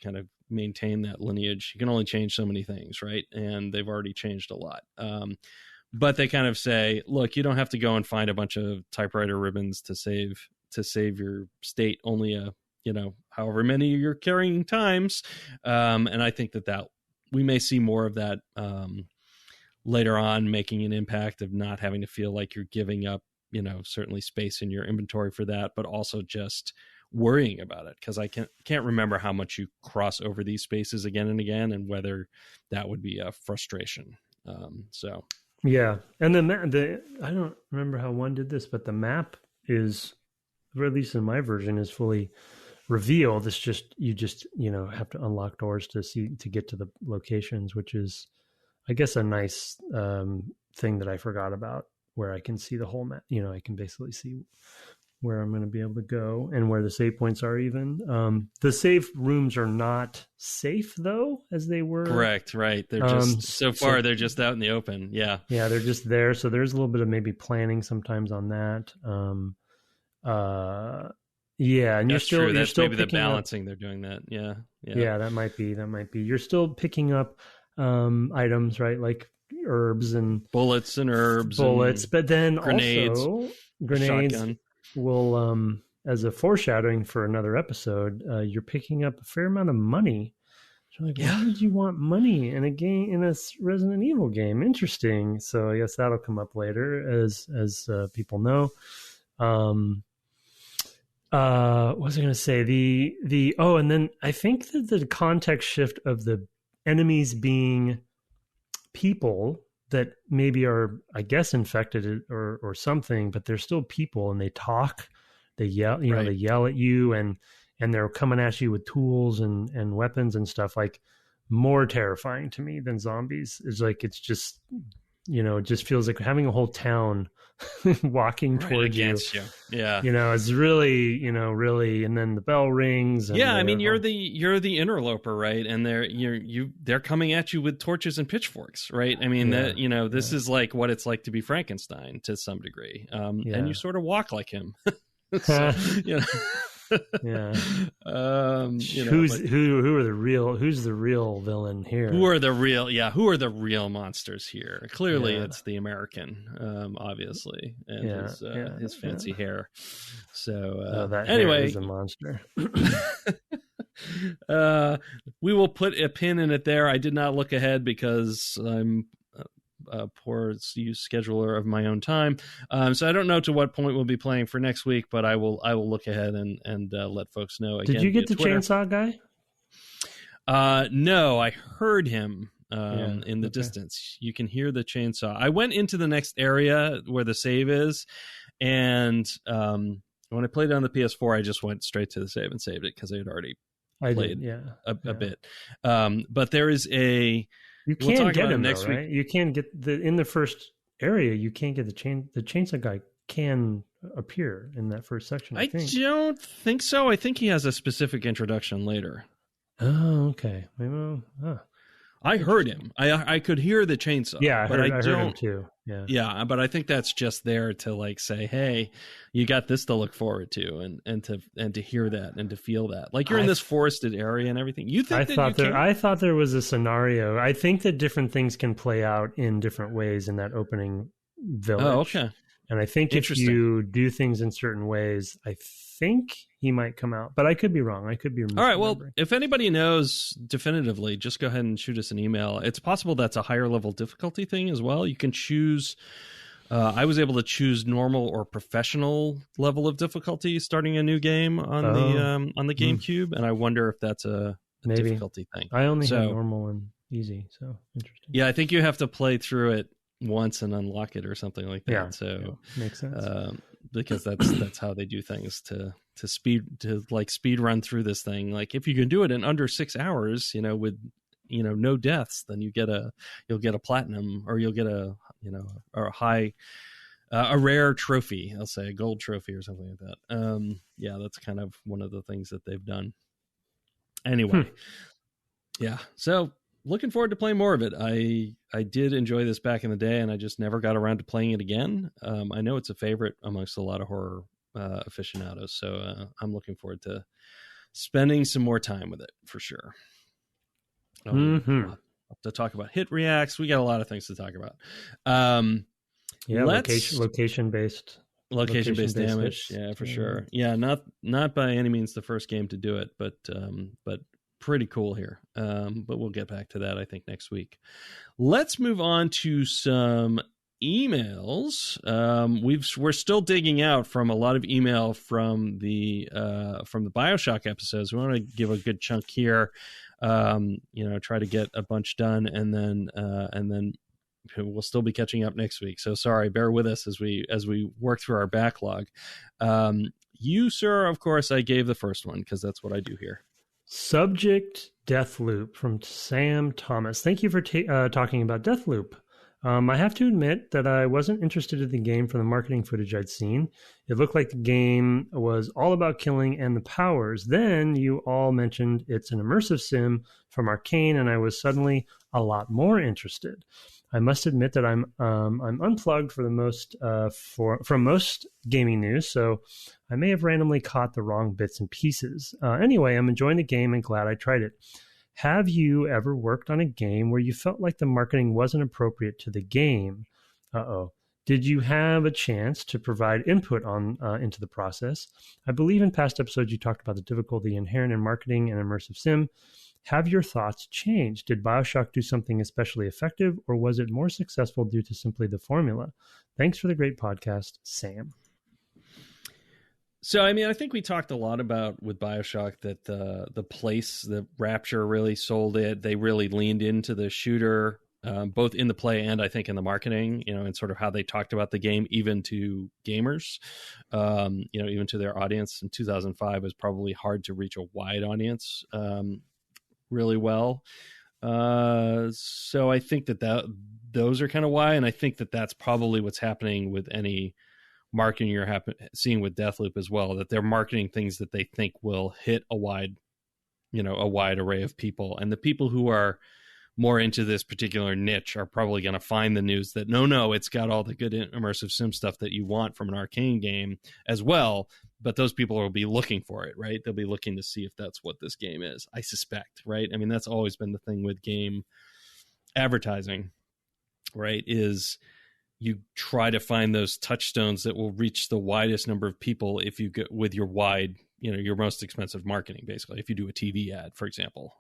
kind of maintain that lineage. You can only change so many things, right? And they've already changed a lot. But they kind of say, look, you don't have to go and find a bunch of typewriter ribbons to save your state, only however many you're carrying times. And I think that we may see more of that later on, making an impact of not having to feel like you're giving up, certainly space in your inventory for that, but also just worrying about it. Cause I can't remember how much you cross over these spaces again and again, and whether that would be a frustration. Yeah, and then I don't remember how one did this, but the map is or at least in my version, is fully revealed. It's just you have to unlock doors to get to the locations, which is, I guess, a nice thing that I forgot about, where I can see the whole map. I can basically see where I'm going to be able to go and where the save points are even. The save rooms are not safe, though, as they were. Correct, right. They're just, they're just out in the open. Yeah. Yeah, they're just there. So there's a little bit of maybe planning sometimes on that. Yeah, and that's true. You're still maybe the balancing. They're doing that. Yeah. Yeah, that might be. You're still picking up items, right? Like herbs and bullets and herbs. But then grenades, also grenades shotgun. Will, as a foreshadowing for another episode, you're picking up a fair amount of money. So like, why would you want money in a game, in a Resident Evil game? Interesting. So I guess that'll come up later, as people know. What was I going to say? And then I think that the context shift of the enemies being people that maybe are, I guess, infected or something, but they're still people and they talk, they yell, right. They yell at you and they're coming at you with tools and weapons and stuff, like, more terrifying to me than zombies. It's just, it just feels like having a whole town walking towards you. Yeah. It's really, really, and then the bell rings. And yeah. I mean, you're the interloper, right? And they're coming at you with torches and pitchforks, right? I mean, this is like what it's like to be Frankenstein to some degree. And you sort of walk like him. So, yeah. Who's the real villain here? Who are the real monsters here? Clearly it's the American, obviously, and his fancy hair. So anyway, is a monster. We will put a pin in it there. I did not look ahead because I'm a poor scheduler of my own time, so I don't know to what point we'll be playing for next week, but I will look ahead and let folks know. Again, did you get the chainsaw guy? No, I heard him in the distance. You can hear the chainsaw. I went into the next area where the save is, and when I played on the PS4, I just went straight to the save and saved it because I had already played a bit. But there is a. You can't get him next week. Right? You can't get in the first area. You can't get the chainsaw guy can appear in that first section. I think. Don't think so. I think he has a specific introduction later. Oh, okay. Maybe, I heard him. I could hear the chainsaw. Yeah, I heard him too. Yeah, but I think that's just there to like say, hey, you got this to look forward to, and to hear that and to feel that. Like you're in this forested area and everything. I thought there was a scenario. I think that different things can play out in different ways in that opening village. Oh, okay. And I think if you do things in certain ways, I think he might come out. But I could be wrong. I could be all right. Well, if anybody knows definitively, just go ahead and shoot us an email. It's possible that's a higher level difficulty thing as well. You can choose. I was able to choose normal or professional level of difficulty starting a new game on the GameCube, and I wonder if that's a difficulty thing. I only have normal and easy, so interesting. Yeah, I think you have to play through it once and unlock it or something like that. So makes sense. Because that's how they do things to speed run through this thing. Like if you can do it in under 6 hours, with no deaths, then you'll get a platinum, or you'll get a rare trophy. I'll say a gold trophy or something like that. That's kind of one of the things that they've done. Anyway, so looking forward to playing more of it. I did enjoy this back in the day, and I just never got around to playing it again. I know it's a favorite amongst a lot of horror aficionados, so I'm looking forward to spending some more time with it for sure. To talk about hit reacts, we got a lot of things to talk about. Location based damage, for sure. Yeah, not by any means the first game to do it, but pretty cool here. But we'll get back to that, I think, next week. Let's move on to some emails. We're still digging out from a lot of email from the BioShock episodes. We want to give a good chunk here. Try to get a bunch done, and then we'll still be catching up next week. So sorry, bear with us as we work through our backlog. you, sir, of course, I gave the first one because that's what I do here. Subject Deathloop from Sam Thomas. Thank you for talking about Deathloop. I have to admit that I wasn't interested in the game from the marketing footage I'd seen. It looked like the game was all about killing and the powers. Then you all mentioned it's an immersive sim from Arcane, and I was suddenly a lot more interested. I must admit that I'm unplugged for the most from most gaming news, so I may have randomly caught the wrong bits and pieces. Anyway, I'm enjoying the game and glad I tried it. Have you ever worked on a game where you felt like the marketing wasn't appropriate to the game? Did you have a chance to provide input on into the process? I believe in past episodes you talked about the difficulty inherent in marketing an immersive sim. Have your thoughts changed? Did BioShock do something especially effective, or was it more successful due to simply the formula? Thanks for the great podcast, Sam. So, I mean, I think we talked a lot about with BioShock that the place, the Rapture really sold it. They really leaned into the shooter, both in the play and I think in the marketing, and sort of how they talked about the game, even to gamers, even to their audience. In 2005 was probably hard to reach a wide audience really well. So I think that those are kind of why. And I think that that's probably what's happening with any marketing you're seeing with Deathloop as well, that they're marketing things that they think will hit a wide array of people. And the people who are more into this particular niche are probably going to find the news that no, it's got all the good immersive sim stuff that you want from an Arcane game as well. But those people will be looking for it, right? They'll be looking to see if that's what this game is, I suspect, right? I mean, that's always been the thing with game advertising, right? Is you try to find those touchstones that will reach the widest number of people if you get with your wide, your most expensive marketing, basically. If you do a TV ad, for example,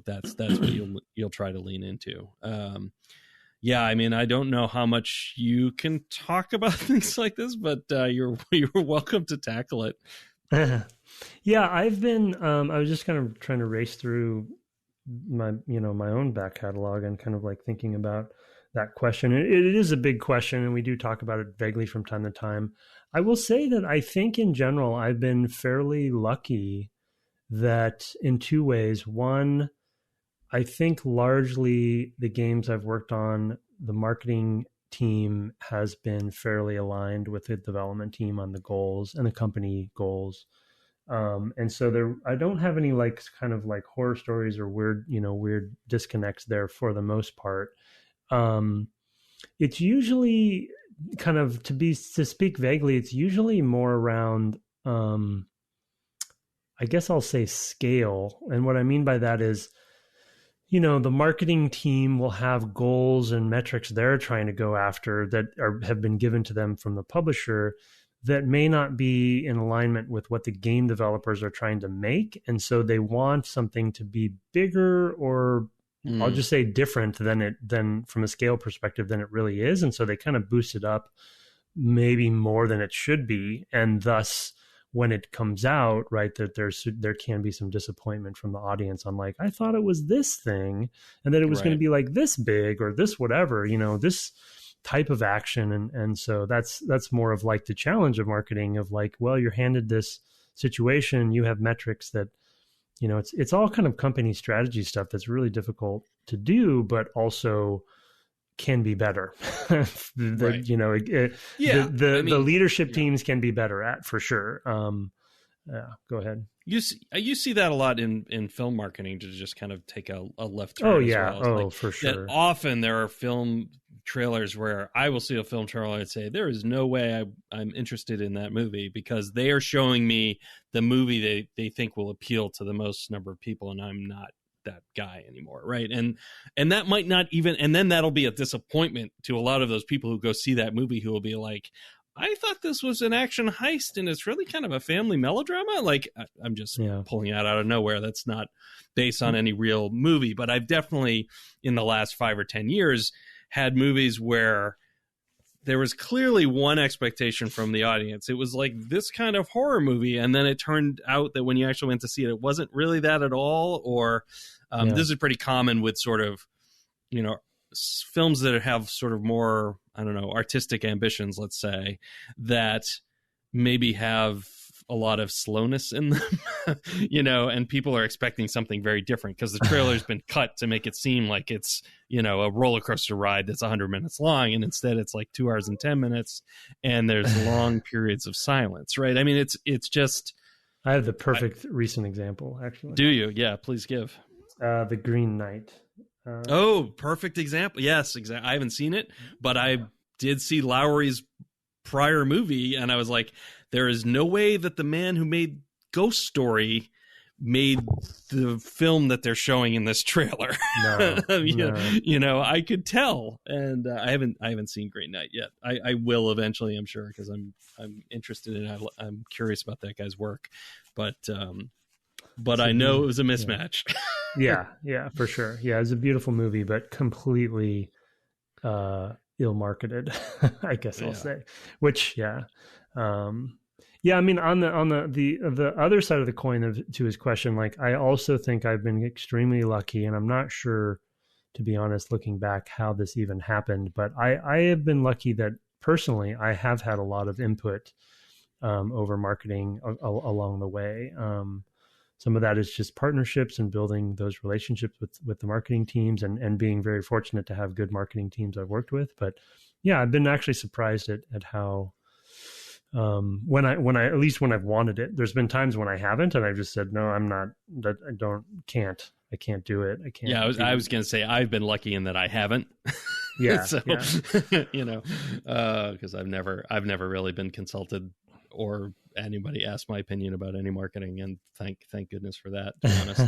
that's what you'll try to lean into. I mean, I don't know how much you can talk about things like this, but you're welcome to tackle it. I've been. I was just kind of trying to race through my own back catalog and kind of like thinking about that question. It is a big question, and we do talk about it vaguely from time to time. I will say that I think in general, I've been fairly lucky that in two ways. One, I think largely the games I've worked on, the marketing team has been fairly aligned with the development team on the goals and the company goals. And so I don't have any like kind of like horror stories or weird disconnects there for the most part. It's usually kind of to speak vaguely, it's usually more around, I guess I'll say scale. And what I mean by that is, the marketing team will have goals and metrics they're trying to go after that have been given to them from the publisher that may not be in alignment with what the game developers are trying to make. And so they want something to be bigger or I'll just say different than from a scale perspective than it really is. And so they kind of boost it up maybe more than it should be. And thus when it comes out, right, that there can be some disappointment from the audience on like, I thought it was this thing and that it was going to be like this big or this whatever, this type of action. And so that's more of like the challenge of marketing of like, well, you're handed this situation, you have metrics that, it's all kind of company strategy stuff that's really difficult to do, but also can be better. The leadership teams can be better at for sure. Go ahead. You see that a lot in film marketing, to just kind of take a left turn. For sure. Often there are film trailers where I will see a film trailer and say, there is no way I'm interested in that movie because they are showing me the movie they think will appeal to the most number of people, and I'm not that guy anymore, right? And that might not even, and then that'll be a disappointment to a lot of those people who go see that movie who will be like, I thought this was an action heist and it's really kind of a family melodrama. Like, I'm just pulling it out of nowhere. That's not based on any real movie, but I've definitely in the last 5 or 10 years had movies where there was clearly one expectation from the audience. It was like this kind of horror movie. And then it turned out that when you actually went to see it, it wasn't really that at all. Or this is pretty common with sort of, films that have sort of more, I don't know, artistic ambitions, let's say, that maybe have a lot of slowness in them, and people are expecting something very different because the trailer's been cut to make it seem like it's, a roller coaster ride that's 100 minutes long. And instead it's like 2 hours and 10 minutes and there's long periods of silence, right? I mean, it's just. I have the perfect recent example, actually. Do you? Yeah, please give. The Green Knight. Perfect example. Yes, exactly. I haven't seen it, but I did see Lowry's prior movie, and I was like, there is no way that the man who made Ghost Story made the film that they're showing in this trailer. No, no. I could tell, and I haven't seen Green Knight yet. I will eventually, I'm sure, because I'm interested in it. I'm curious about that guy's work, but I know it was a mismatch. Yeah, for sure. Yeah, it's a beautiful movie, but completely ill-marketed, I guess I'll say. Which, I mean, on the other side of the coin to his question, like, I also think I've been extremely lucky, and I'm not sure, to be honest, looking back, how this even happened. But I have been lucky that personally I have had a lot of input over marketing along the way. Some of that is just partnerships and building those relationships with the marketing teams and being very fortunate to have good marketing teams I've worked with. But yeah, I've been actually surprised at how, when I've wanted it. There's been times when I haven't, and I've just said, no, I'm not, I can't do it. I can't. Yeah, I was going to say, I've been lucky in that I haven't. Yeah. So, because I've never really been consulted or anybody asked my opinion about any marketing, and thank goodness for that, to be honest.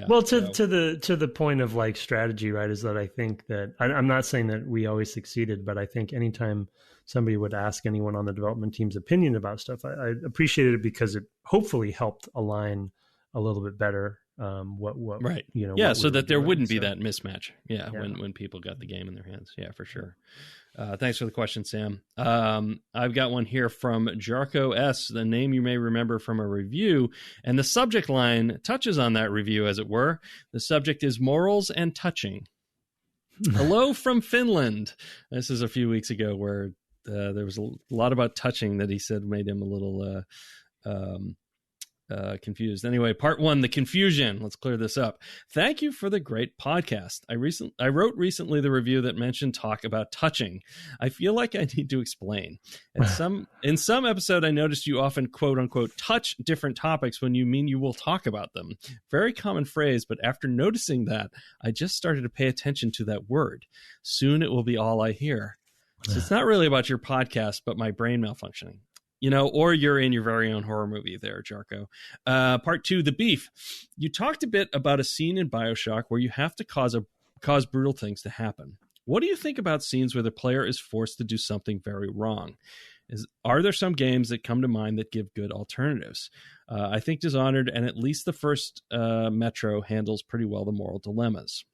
Well, to the point of like strategy, right, is that I think that I'm not saying that we always succeeded, but I think anytime somebody would ask anyone on the development team's opinion about stuff, I appreciated it because it hopefully helped align a little bit better what right. So that there wouldn't be that mismatch. When people got the game in their hands. Yeah, for sure. Thanks for the question, Sam. I've got one here from Jarko S., the name you may remember from a review, and the subject line touches on that review, as it were. The subject is morals and touching. Hello from Finland. This is a few weeks ago where there was a lot about touching that he said made him a little confused. Anyway, part 1, the confusion. Let's clear this up. Thank you for the great podcast. I wrote recently the review that mentioned talk about touching. I feel like I need to explain. In some episode, I noticed you often quote unquote touch different topics when you mean you will talk about them. Very common phrase, but after noticing that, I just started to pay attention to that word. Soon it will be all I hear. So it's not really about your podcast, but my brain malfunctioning. Or you're in your very own horror movie there, Jarko. Part 2, the beef. You talked a bit about a scene in BioShock where you have to cause brutal things to happen. What do you think about scenes where the player is forced to do something very wrong? Are there some games that come to mind that give good alternatives? I think Dishonored and at least the first Metro handles pretty well the moral dilemmas.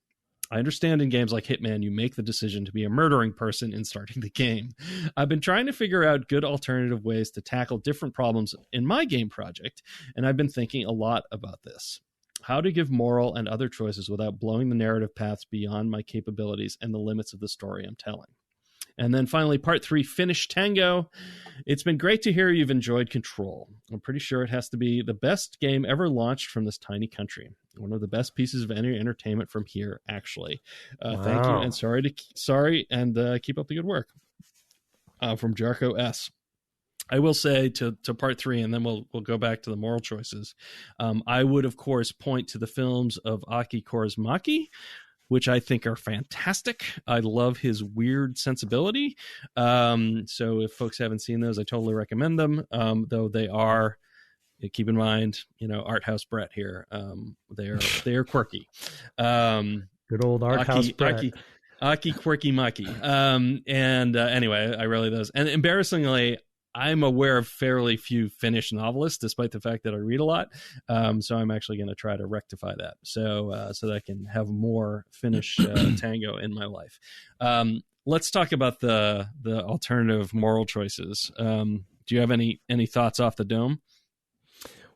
I understand in games like Hitman, you make the decision to be a murdering person in starting the game. I've been trying to figure out good alternative ways to tackle different problems in my game project, and I've been thinking a lot about this. How to give moral and other choices without blowing the narrative paths beyond my capabilities and the limits of the story I'm telling. And then finally, part 3, Finish Tango. It's been great to hear you've enjoyed Control. I'm pretty sure it has to be the best game ever launched from this tiny country. One of the best pieces of any entertainment from here, actually. Wow. Thank you, and sorry, and keep up the good work. From Jarko S. I will say to part 3, and then we'll go back to the moral choices. I would, of course, point to the films of Aki Kaurismäki, which I think are fantastic. I love his weird sensibility. So if folks haven't seen those, I totally recommend them. Though they are, keep in mind, art house Brett here. They are quirky. Good old art house Brett. Aki quirky mucky. Anyway, I really those. And embarrassingly, I'm aware of fairly few Finnish novelists, despite the fact that I read a lot. So I'm actually going to try to rectify that so that I can have more Finnish tango in my life. Let's talk about the alternative moral choices. Do you have any thoughts off the dome?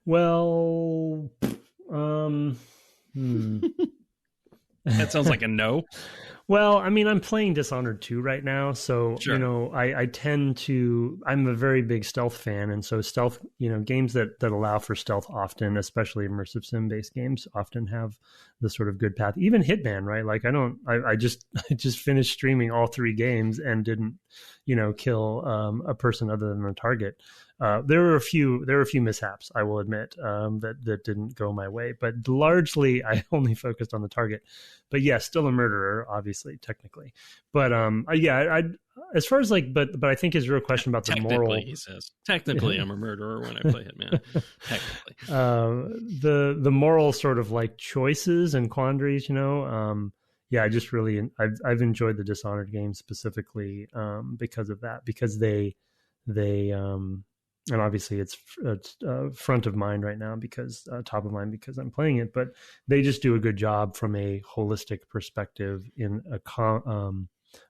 Well, that sounds like a no. Well, I mean, I'm playing Dishonored 2 right now, so Sure. you know, I tend to. I'm a very big stealth fan, and so stealth, you know, games that allow for stealth often, especially immersive sim based games, often have the sort of good path. Even Hitman, right? Like I just I just finished streaming all 3 games and didn't, you know, kill a person other than a target. There were a few mishaps, I will admit, that didn't go my way, but largely I only focused on the target. But yeah, still a murderer, obviously, technically. But I as far as like, but I think his real question about the moral. He says, technically, I'm a murderer when I play Hitman. Technically, the moral sort of like choices and quandaries, you know. Yeah, I just really I've enjoyed the Dishonored games specifically because of that, because they and obviously it's front of mind right now because top of mind because I'm playing it, but they just do a good job from a holistic perspective in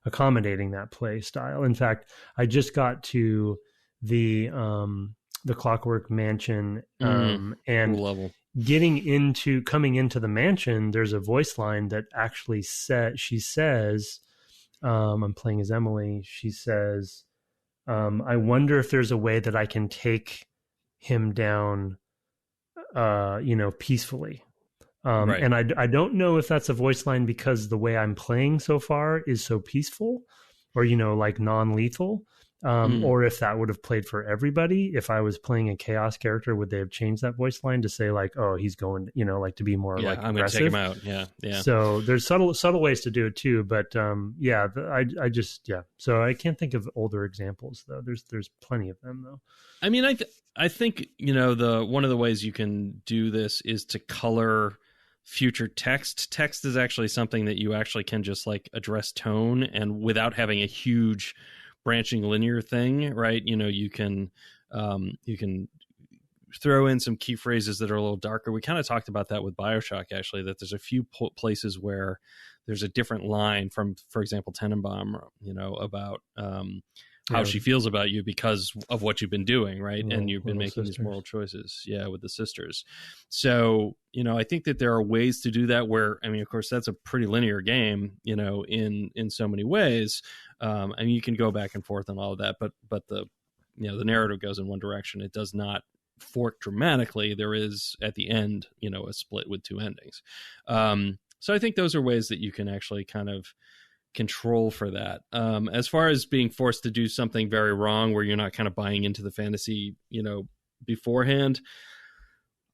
accommodating that play style. In fact, I just got to the Clockwork Mansion and cool level. Coming into the mansion, there's a voice line that actually says, I'm playing as Emily. She says, I wonder if there's a way that I can take him down, you know, peacefully. Right. And I don't know if that's a voice line because the way I'm playing so far is so peaceful or, you know, like non-lethal, or if that would have played for everybody. If I was playing a chaos character, would they have changed that voice line to say like, oh, he's going, you know, like to be more like I'm aggressive. going to take him out. Yeah. So there's subtle ways to do it too. But I just. So I can't think of older examples though. There's plenty of them though. I mean, I think, you know, one of the ways you can do this is to color future text. Text is actually something that you actually can just like address tone and without having a huge branching linear thing, right? You know, you can throw in some key phrases that are a little darker. We kind of talked about that with BioShock, actually, that there's a few places where there's a different line from, for example, Tenenbaum, you know, about how she feels about you because of what you've been doing, right? And you've been making these moral choices, with the sisters. So, you know, I think that there are ways to do that where, I mean, of course, that's a pretty linear game, you know, in so many ways. I mean, you can go back and forth on all of that, but the, you know, the narrative goes in one direction. It does not fork dramatically. There is at the end, you know, a split with 2 endings. So I think those are ways that you can actually kind of control for that. As far as being forced to do something very wrong where you're not kind of buying into the fantasy, you know, beforehand,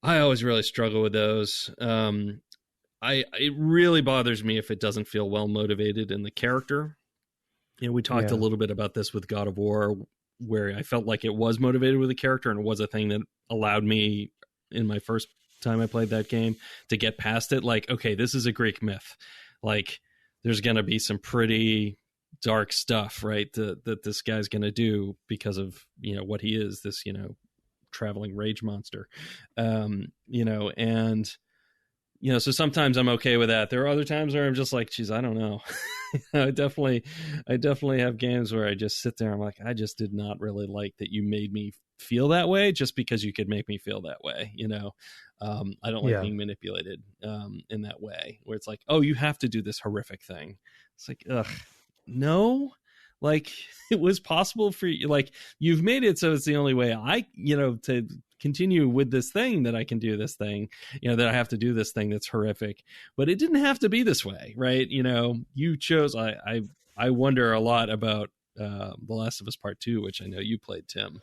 I always really struggle with those. It really bothers me if it doesn't feel well motivated in the character. You know, we talked a little bit about this with God of War, where I felt like it was motivated with the character and it was a thing that allowed me in my first time I played that game to get past it. Like, okay, this is a Greek myth. Like, there's going to be some pretty dark stuff, right? That this guy's going to do because of, you know, what he is, this, you know, traveling rage monster, you know, and, you know, so sometimes I'm okay with that. There are other times where I'm just like, geez, I don't know. I definitely have games where I just sit there. I'm like, I just did not really like that you made me feel that way just because you could make me feel that way. You know, I don't like being manipulated in that way where it's like, oh, you have to do this horrific thing. It's like, ugh, no, like it was possible for you. Like you've made it so it's the only way to continue with this thing that I can do this thing, you know, that I have to do this thing that's horrific, but it didn't have to be this way. Right. You know, you chose, I wonder a lot about The Last of Us Part 2, which I know you played, Tim.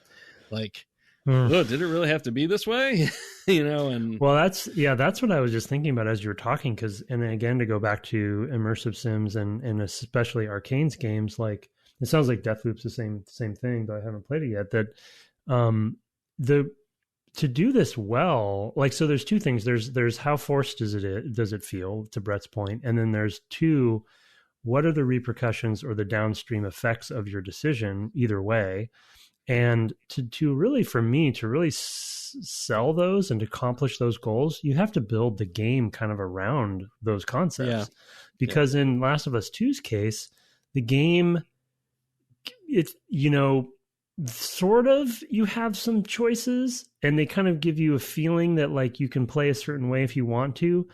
Like, oh, did it really have to be this way? You know, and well, that's what I was just thinking about as you were talking. And again, to go back to immersive sims and especially Arcane's games, like it sounds like Deathloop's the same thing, though I haven't played it yet. That to do this well, like, so there's 2 things. There's how forced does it feel, to Brett's point, and then there's 2, what are the repercussions or the downstream effects of your decision either way. And to really, for me, to really sell those and to accomplish those goals, you have to build the game kind of around those concepts. Because in Last of Us 2's case, the game, it's, you know, sort of, you have some choices and they kind of give you a feeling that like you can play a certain way if you want to,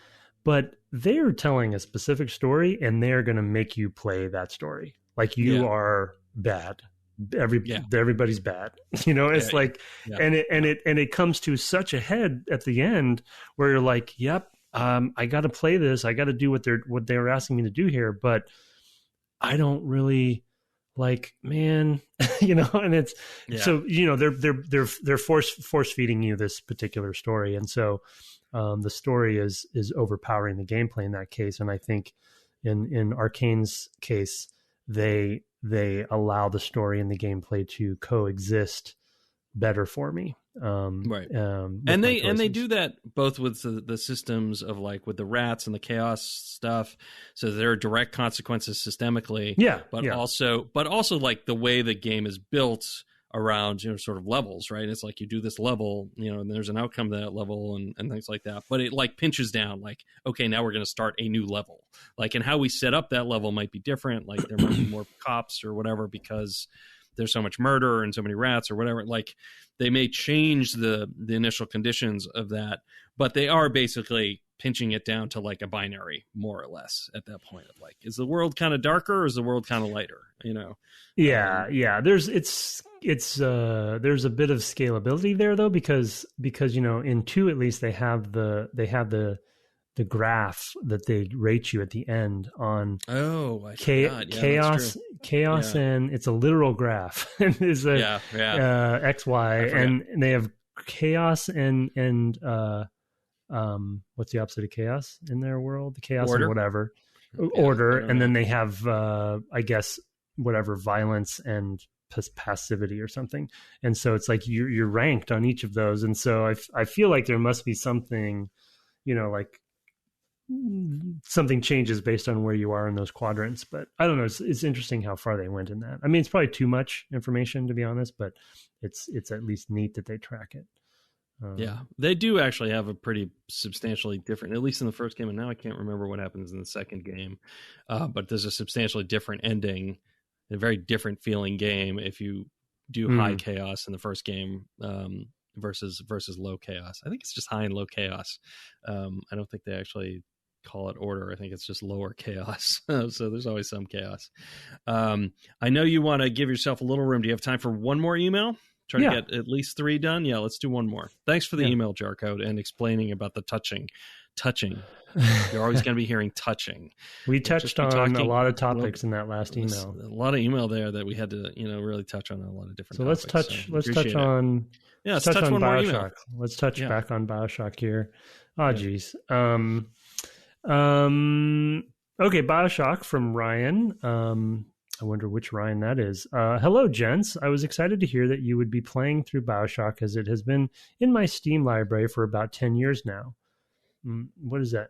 but they're telling a specific story and they're going to make you play that story. Like you are bad. Everybody's bad. It's and it comes to such a head at the end where you're like, yep, I got to play this. I got to do what they're asking me to do here, but I don't really man, and it's so they're force feeding you this particular story, and so the story is overpowering the gameplay in that case. And I think in Arcane's case, they allow the story and the gameplay to coexist better for me. Right. And they do that both with the systems of with the rats and the chaos stuff. So there are direct consequences systemically. Yeah. But also the way the game is built around, sort of levels, right? It's you do this level, and there's an outcome to that level and things like that. But it pinches down okay, now we're going to start a new level. And how we set up that level might be different. There might be more cops or whatever because there's so much murder and so many rats or whatever. They may change the initial conditions of that, but they are basically pinching it down to a binary, more or less, at that point of is the world kind of darker or is the world kind of lighter? Yeah. There's a bit of scalability there though, because in 2 at least they have the graph that they rate you at the end on chaos, and it's a literal graph and is a XY, and they have chaos and what's the opposite of chaos in their world? The chaos order. And whatever order, and then they have I guess whatever violence and passivity or something, and so it's you're ranked on each of those, and so I feel like there must be something, something changes based on where you are in those quadrants. But I don't know. It's interesting how far they went in that. I mean, it's probably too much information to be honest, but it's at least neat that they track it. They do actually have a pretty substantially different, at least in the first game, and now I can't remember what happens in the second game, but there's a substantially different ending, a very different feeling game if you do high chaos in the first game versus low chaos. I think it's just high and low chaos. I don't think they actually call it order. I think it's just lower chaos. So there's always some chaos. I know you want to give yourself a little room. Do you have time for one more email? Try to get at least 3 done. Yeah, let's do one more. Thanks for the email, Jarcode, and explaining about the touching. You're always going to be hearing touching. We touched on a lot of topics in that last email. A lot of email there that we had to, really touch on a lot of different topics. Let's touch on BioShock. Let's touch back on BioShock here. Oh, geez. Okay, BioShock from Ryan. I wonder which Ryan that is. Hello, gents. I was excited to hear that you would be playing through BioShock, as it has been in my Steam library for about 10 years now. What is that?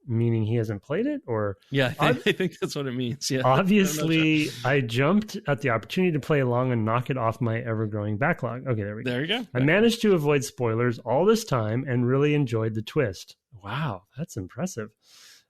Meaning he hasn't played it? Or I think that's what it means. Yeah. Obviously, I jumped at the opportunity to play along and knock it off my ever-growing backlog. Okay, there we go. There you go. I managed to avoid spoilers all this time and really enjoyed the twist. Wow, that's impressive.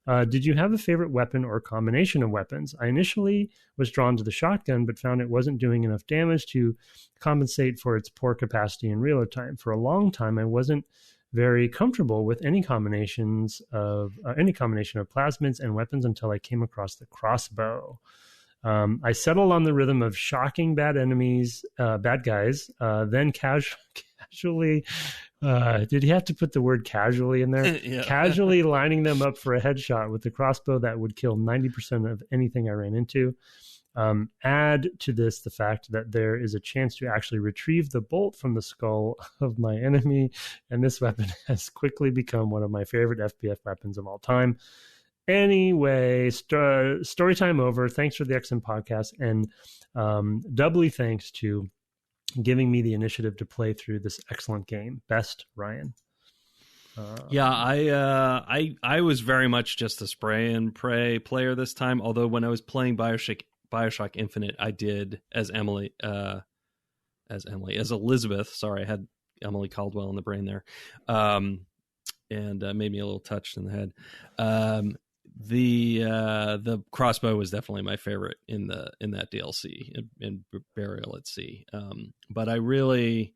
Did you have a favorite weapon or combination of weapons? I initially was drawn to the shotgun, but found it wasn't doing enough damage to compensate for its poor capacity and reload time. For a long time, I wasn't very comfortable with any combination of plasmids and weapons until I came across the crossbow. I settled on the rhythm of shocking bad guys, then casually. Did he have to put the word casually in there? Casually lining them up for a headshot with the crossbow that would kill 90% of anything I ran into. Add to this the fact that there is a chance to actually retrieve the bolt from the skull of my enemy, and this weapon has quickly become one of my favorite FPS weapons of all time. Anyway, story time over. Thanks for the excellent podcast, and doubly thanks to giving me the initiative to play through this excellent game. Best, Ryan. I was very much just a spray and pray player this time. Although when I was playing BioShock Infinite, I did as Elizabeth. Sorry, I had Emily Caldwell in the brain there, and made me a little touched in the head. The crossbow was definitely my favorite in that DLC in Burial at Sea. But I really,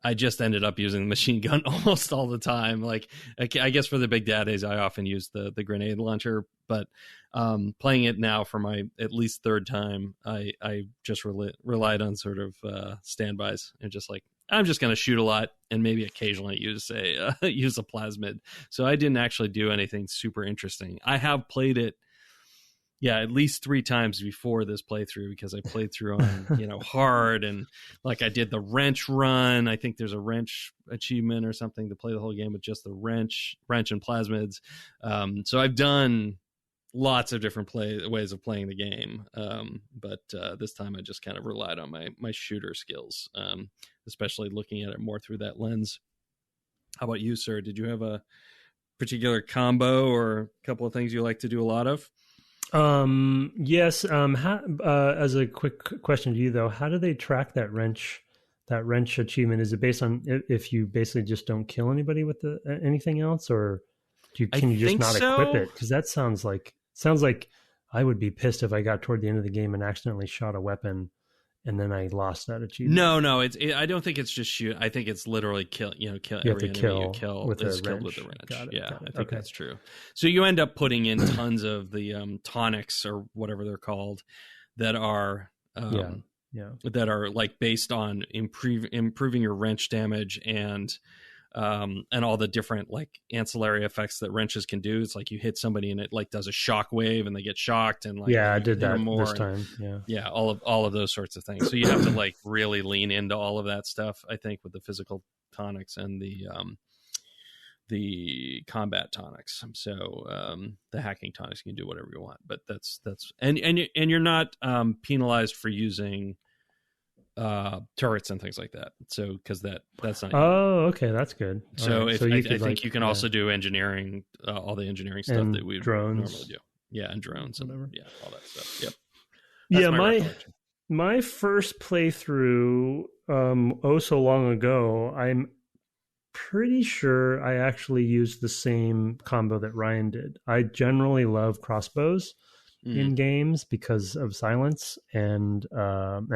I just ended up using the machine gun almost all the time. Like, I guess for the big daddies, I often use the grenade launcher, but playing it now for my at least third time, I just relied on sort of standbys and just like, I'm just going to shoot a lot and maybe occasionally use a plasmid. So I didn't actually do anything super interesting. I have played it, at least 3 times before this playthrough, because I played through on, hard, and like I did the wrench run. I think there's a wrench achievement or something to play the whole game with just the wrench and plasmids. So I've done lots of different ways of playing the game. But this time I just kind of relied on my shooter skills, especially looking at it more through that lens. How about you, sir? Did you have a particular combo or a couple of things you like to do a lot of? Yes. As a quick question to you though, how do they track that wrench achievement? Is it based on if you basically just don't kill anybody with anything else, or can you just not equip it? Because that sounds like I would be pissed if I got toward the end of the game and accidentally shot a weapon and then I lost that achievement. No, I don't think it's just shoot. I think it's literally kill. Kill every enemy you kill with a wrench. Got it. I think that's true. So you end up putting in tons of the tonics or whatever they're called that are that are like based on improving your wrench damage and all the different like ancillary effects that wrenches can do. It's like you hit somebody and it like does a shock wave and they get shocked, and like I did that this time. All of those sorts of things. So you have to like really lean into all of that stuff, I think, with the physical tonics and the combat tonics. So the hacking tonics, you can do whatever you want, but that's and you're not penalized for using turrets and things like that. So because that's not. Oh, okay, that's good. So right. I think you can also do engineering, all the engineering stuff and that we normally do. Yeah, and drones and whatever. Yeah, all that stuff. Yep. That's my first playthrough, so long ago, I'm pretty sure I actually used the same combo that Ryan did. I generally love crossbows in games because of silence and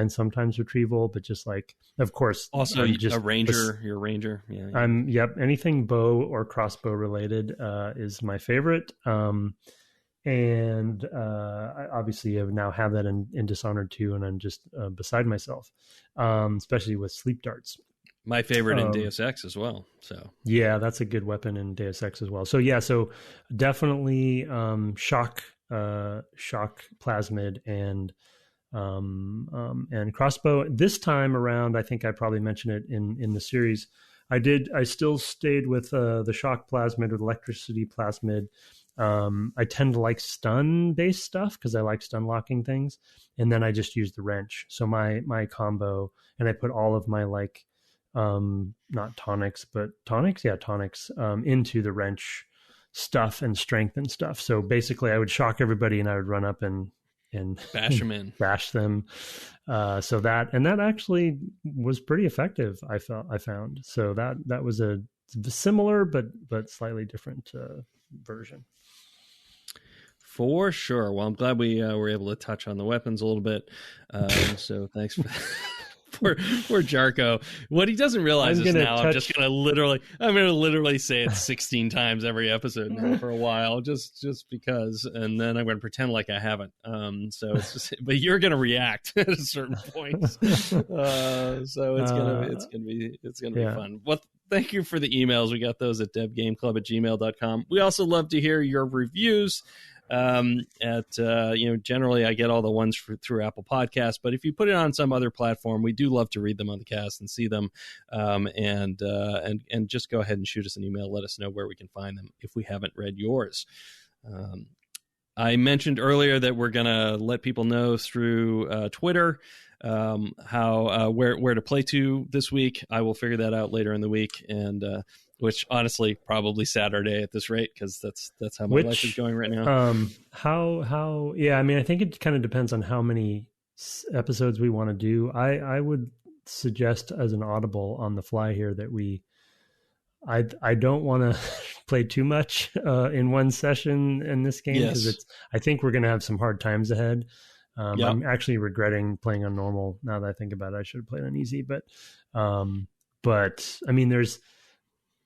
sometimes retrieval, but just like, of course, also just a ranger. You're a ranger. Yeah. Anything bow or crossbow related is my favorite. And I obviously now have that in Dishonored 2, and I'm just beside myself, especially with sleep darts. My favorite in Deus Ex as well. So yeah, that's a good weapon in Deus Ex as well. So so definitely shock plasmid and crossbow. This time around, I think I probably mentioned it in the series. I still stayed with the shock plasmid with electricity plasmid. I tend to like stun based stuff because I like stun locking things, and then I just use the wrench. So my combo, and I put all of my like not tonics but tonics into the wrench stuff and strength and stuff. So basically I would shock everybody and I would run up and bash them in, bash them. So that actually was pretty effective. I found. So that was a similar but slightly different version. For sure. Well, I'm glad we were able to touch on the weapons a little bit. So thanks for for Jarko. What he doesn't realize is now I'm going to literally say it 16 times every episode now for a while, just because, and then I'm going to pretend like I haven't. So it's just, but you're going to react at a certain point. So it's going to be fun. Well, thank you for the emails. We got those at devgameclub@gmail.com. We also love to hear your reviews. Generally I get all the ones through Apple Podcasts, but if you put it on some other platform, we do love to read them on the cast and see them. And just go ahead and shoot us an email. Let us know where we can find them if we haven't read yours. I mentioned earlier that we're going to let people know through Twitter how where to play to this week. I will figure that out later in the week, and which honestly probably Saturday at this rate, because that's how my life is going right now. I think it kind of depends on how many episodes we want to do. I would suggest as an audible on the fly here that I don't want to play too much in one session in this game, because I think we're going to have some hard times ahead. I'm actually regretting playing on normal now that I think about it. I should have played on easy, but But I mean,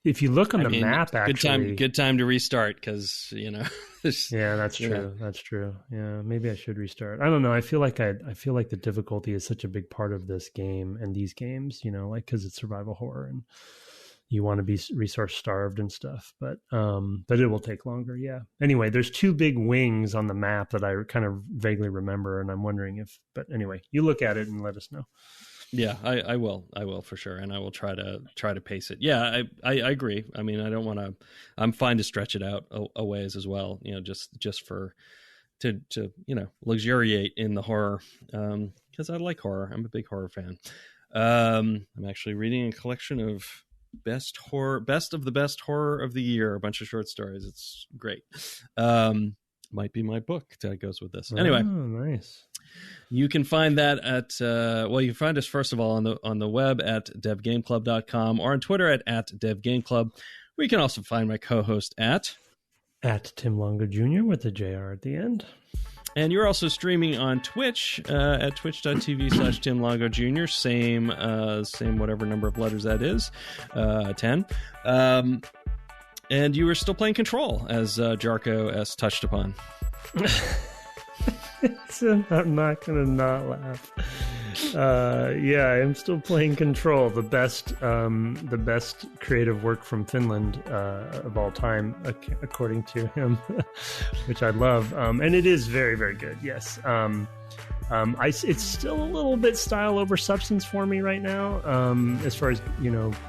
if you look on the map, actually, good time to restart because yeah, that's true. That's true. Yeah, maybe I should restart. I don't know. I feel like the difficulty is such a big part of this game and these games. Like because it's survival horror and you want to be resource starved and stuff. But it will take longer. Yeah. Anyway, there's 2 big wings on the map that I kind of vaguely remember, and I'm wondering if. But anyway, you look at it and let us know. Yeah, I will for sure, and I will try to pace it. Yeah, I agree. I mean, I don't want to. I'm fine to stretch it out a ways as well. Just for to luxuriate in the horror, because I like horror. I'm a big horror fan. I'm actually reading a collection of best of the best horror of the year, a bunch of short stories. It's great. Might be my book that goes with this. Anyway, nice. You can find that at you can find us first of all on the web at devgameclub.com or on Twitter at devgameclub. Where you can also find my co-host at Tim Longo Jr. with the JR at the end. And you're also streaming on Twitch at twitch.tv/Tim Longo Jr. Same whatever number of letters that is, 10. And you were still playing Control, as Jarko S. touched upon. I'm not going to not laugh. Yeah, I'm still playing Control, the best creative work from Finland of all time, according to him, which I love. And it is very, very good. Yes. It's still a little bit style over substance for me right now, as far as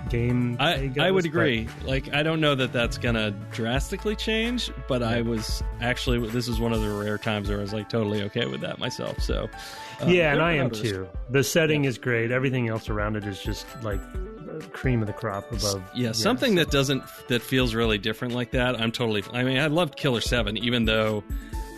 game. I would agree. Like, I don't know that that's gonna drastically change, but yeah. I was actually, this is one of the rare times where I was like totally okay with that myself. So yeah, and I am too. The setting is great. Everything else around it is just like cream of the crop above. Yeah, something that feels really different like that. I mean, I loved Killer 7, even though.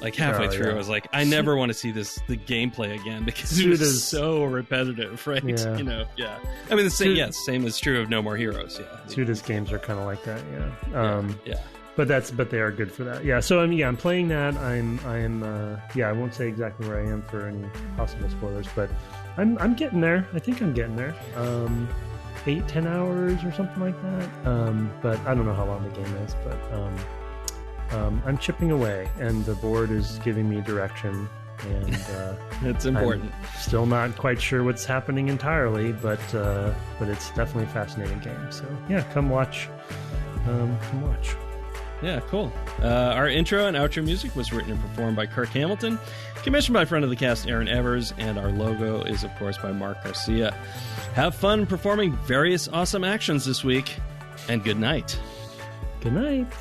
Like halfway through, I was like, I never want to see the gameplay again because it was so repetitive, right? Yeah. Yeah. I mean, same is true of No More Heroes. Yeah, Suda's games are kind of like that. Yeah. Yeah. But they are good for that. Yeah. So I'm playing that. I won't say exactly where I am for any possible spoilers, but I'm getting there. I think I'm getting there. 8-10 hours or something like that. But I don't know how long the game is, but. I'm chipping away, and the board is giving me direction, and it's important. I'm still not quite sure what's happening entirely, but it's definitely a fascinating game. So yeah, come watch. Yeah, cool. Our intro and outro music was written and performed by Kirk Hamilton, commissioned by friend of the cast Aaron Evers, and our logo is of course by Mark Garcia. Have fun performing various awesome actions this week, and good night. Good night.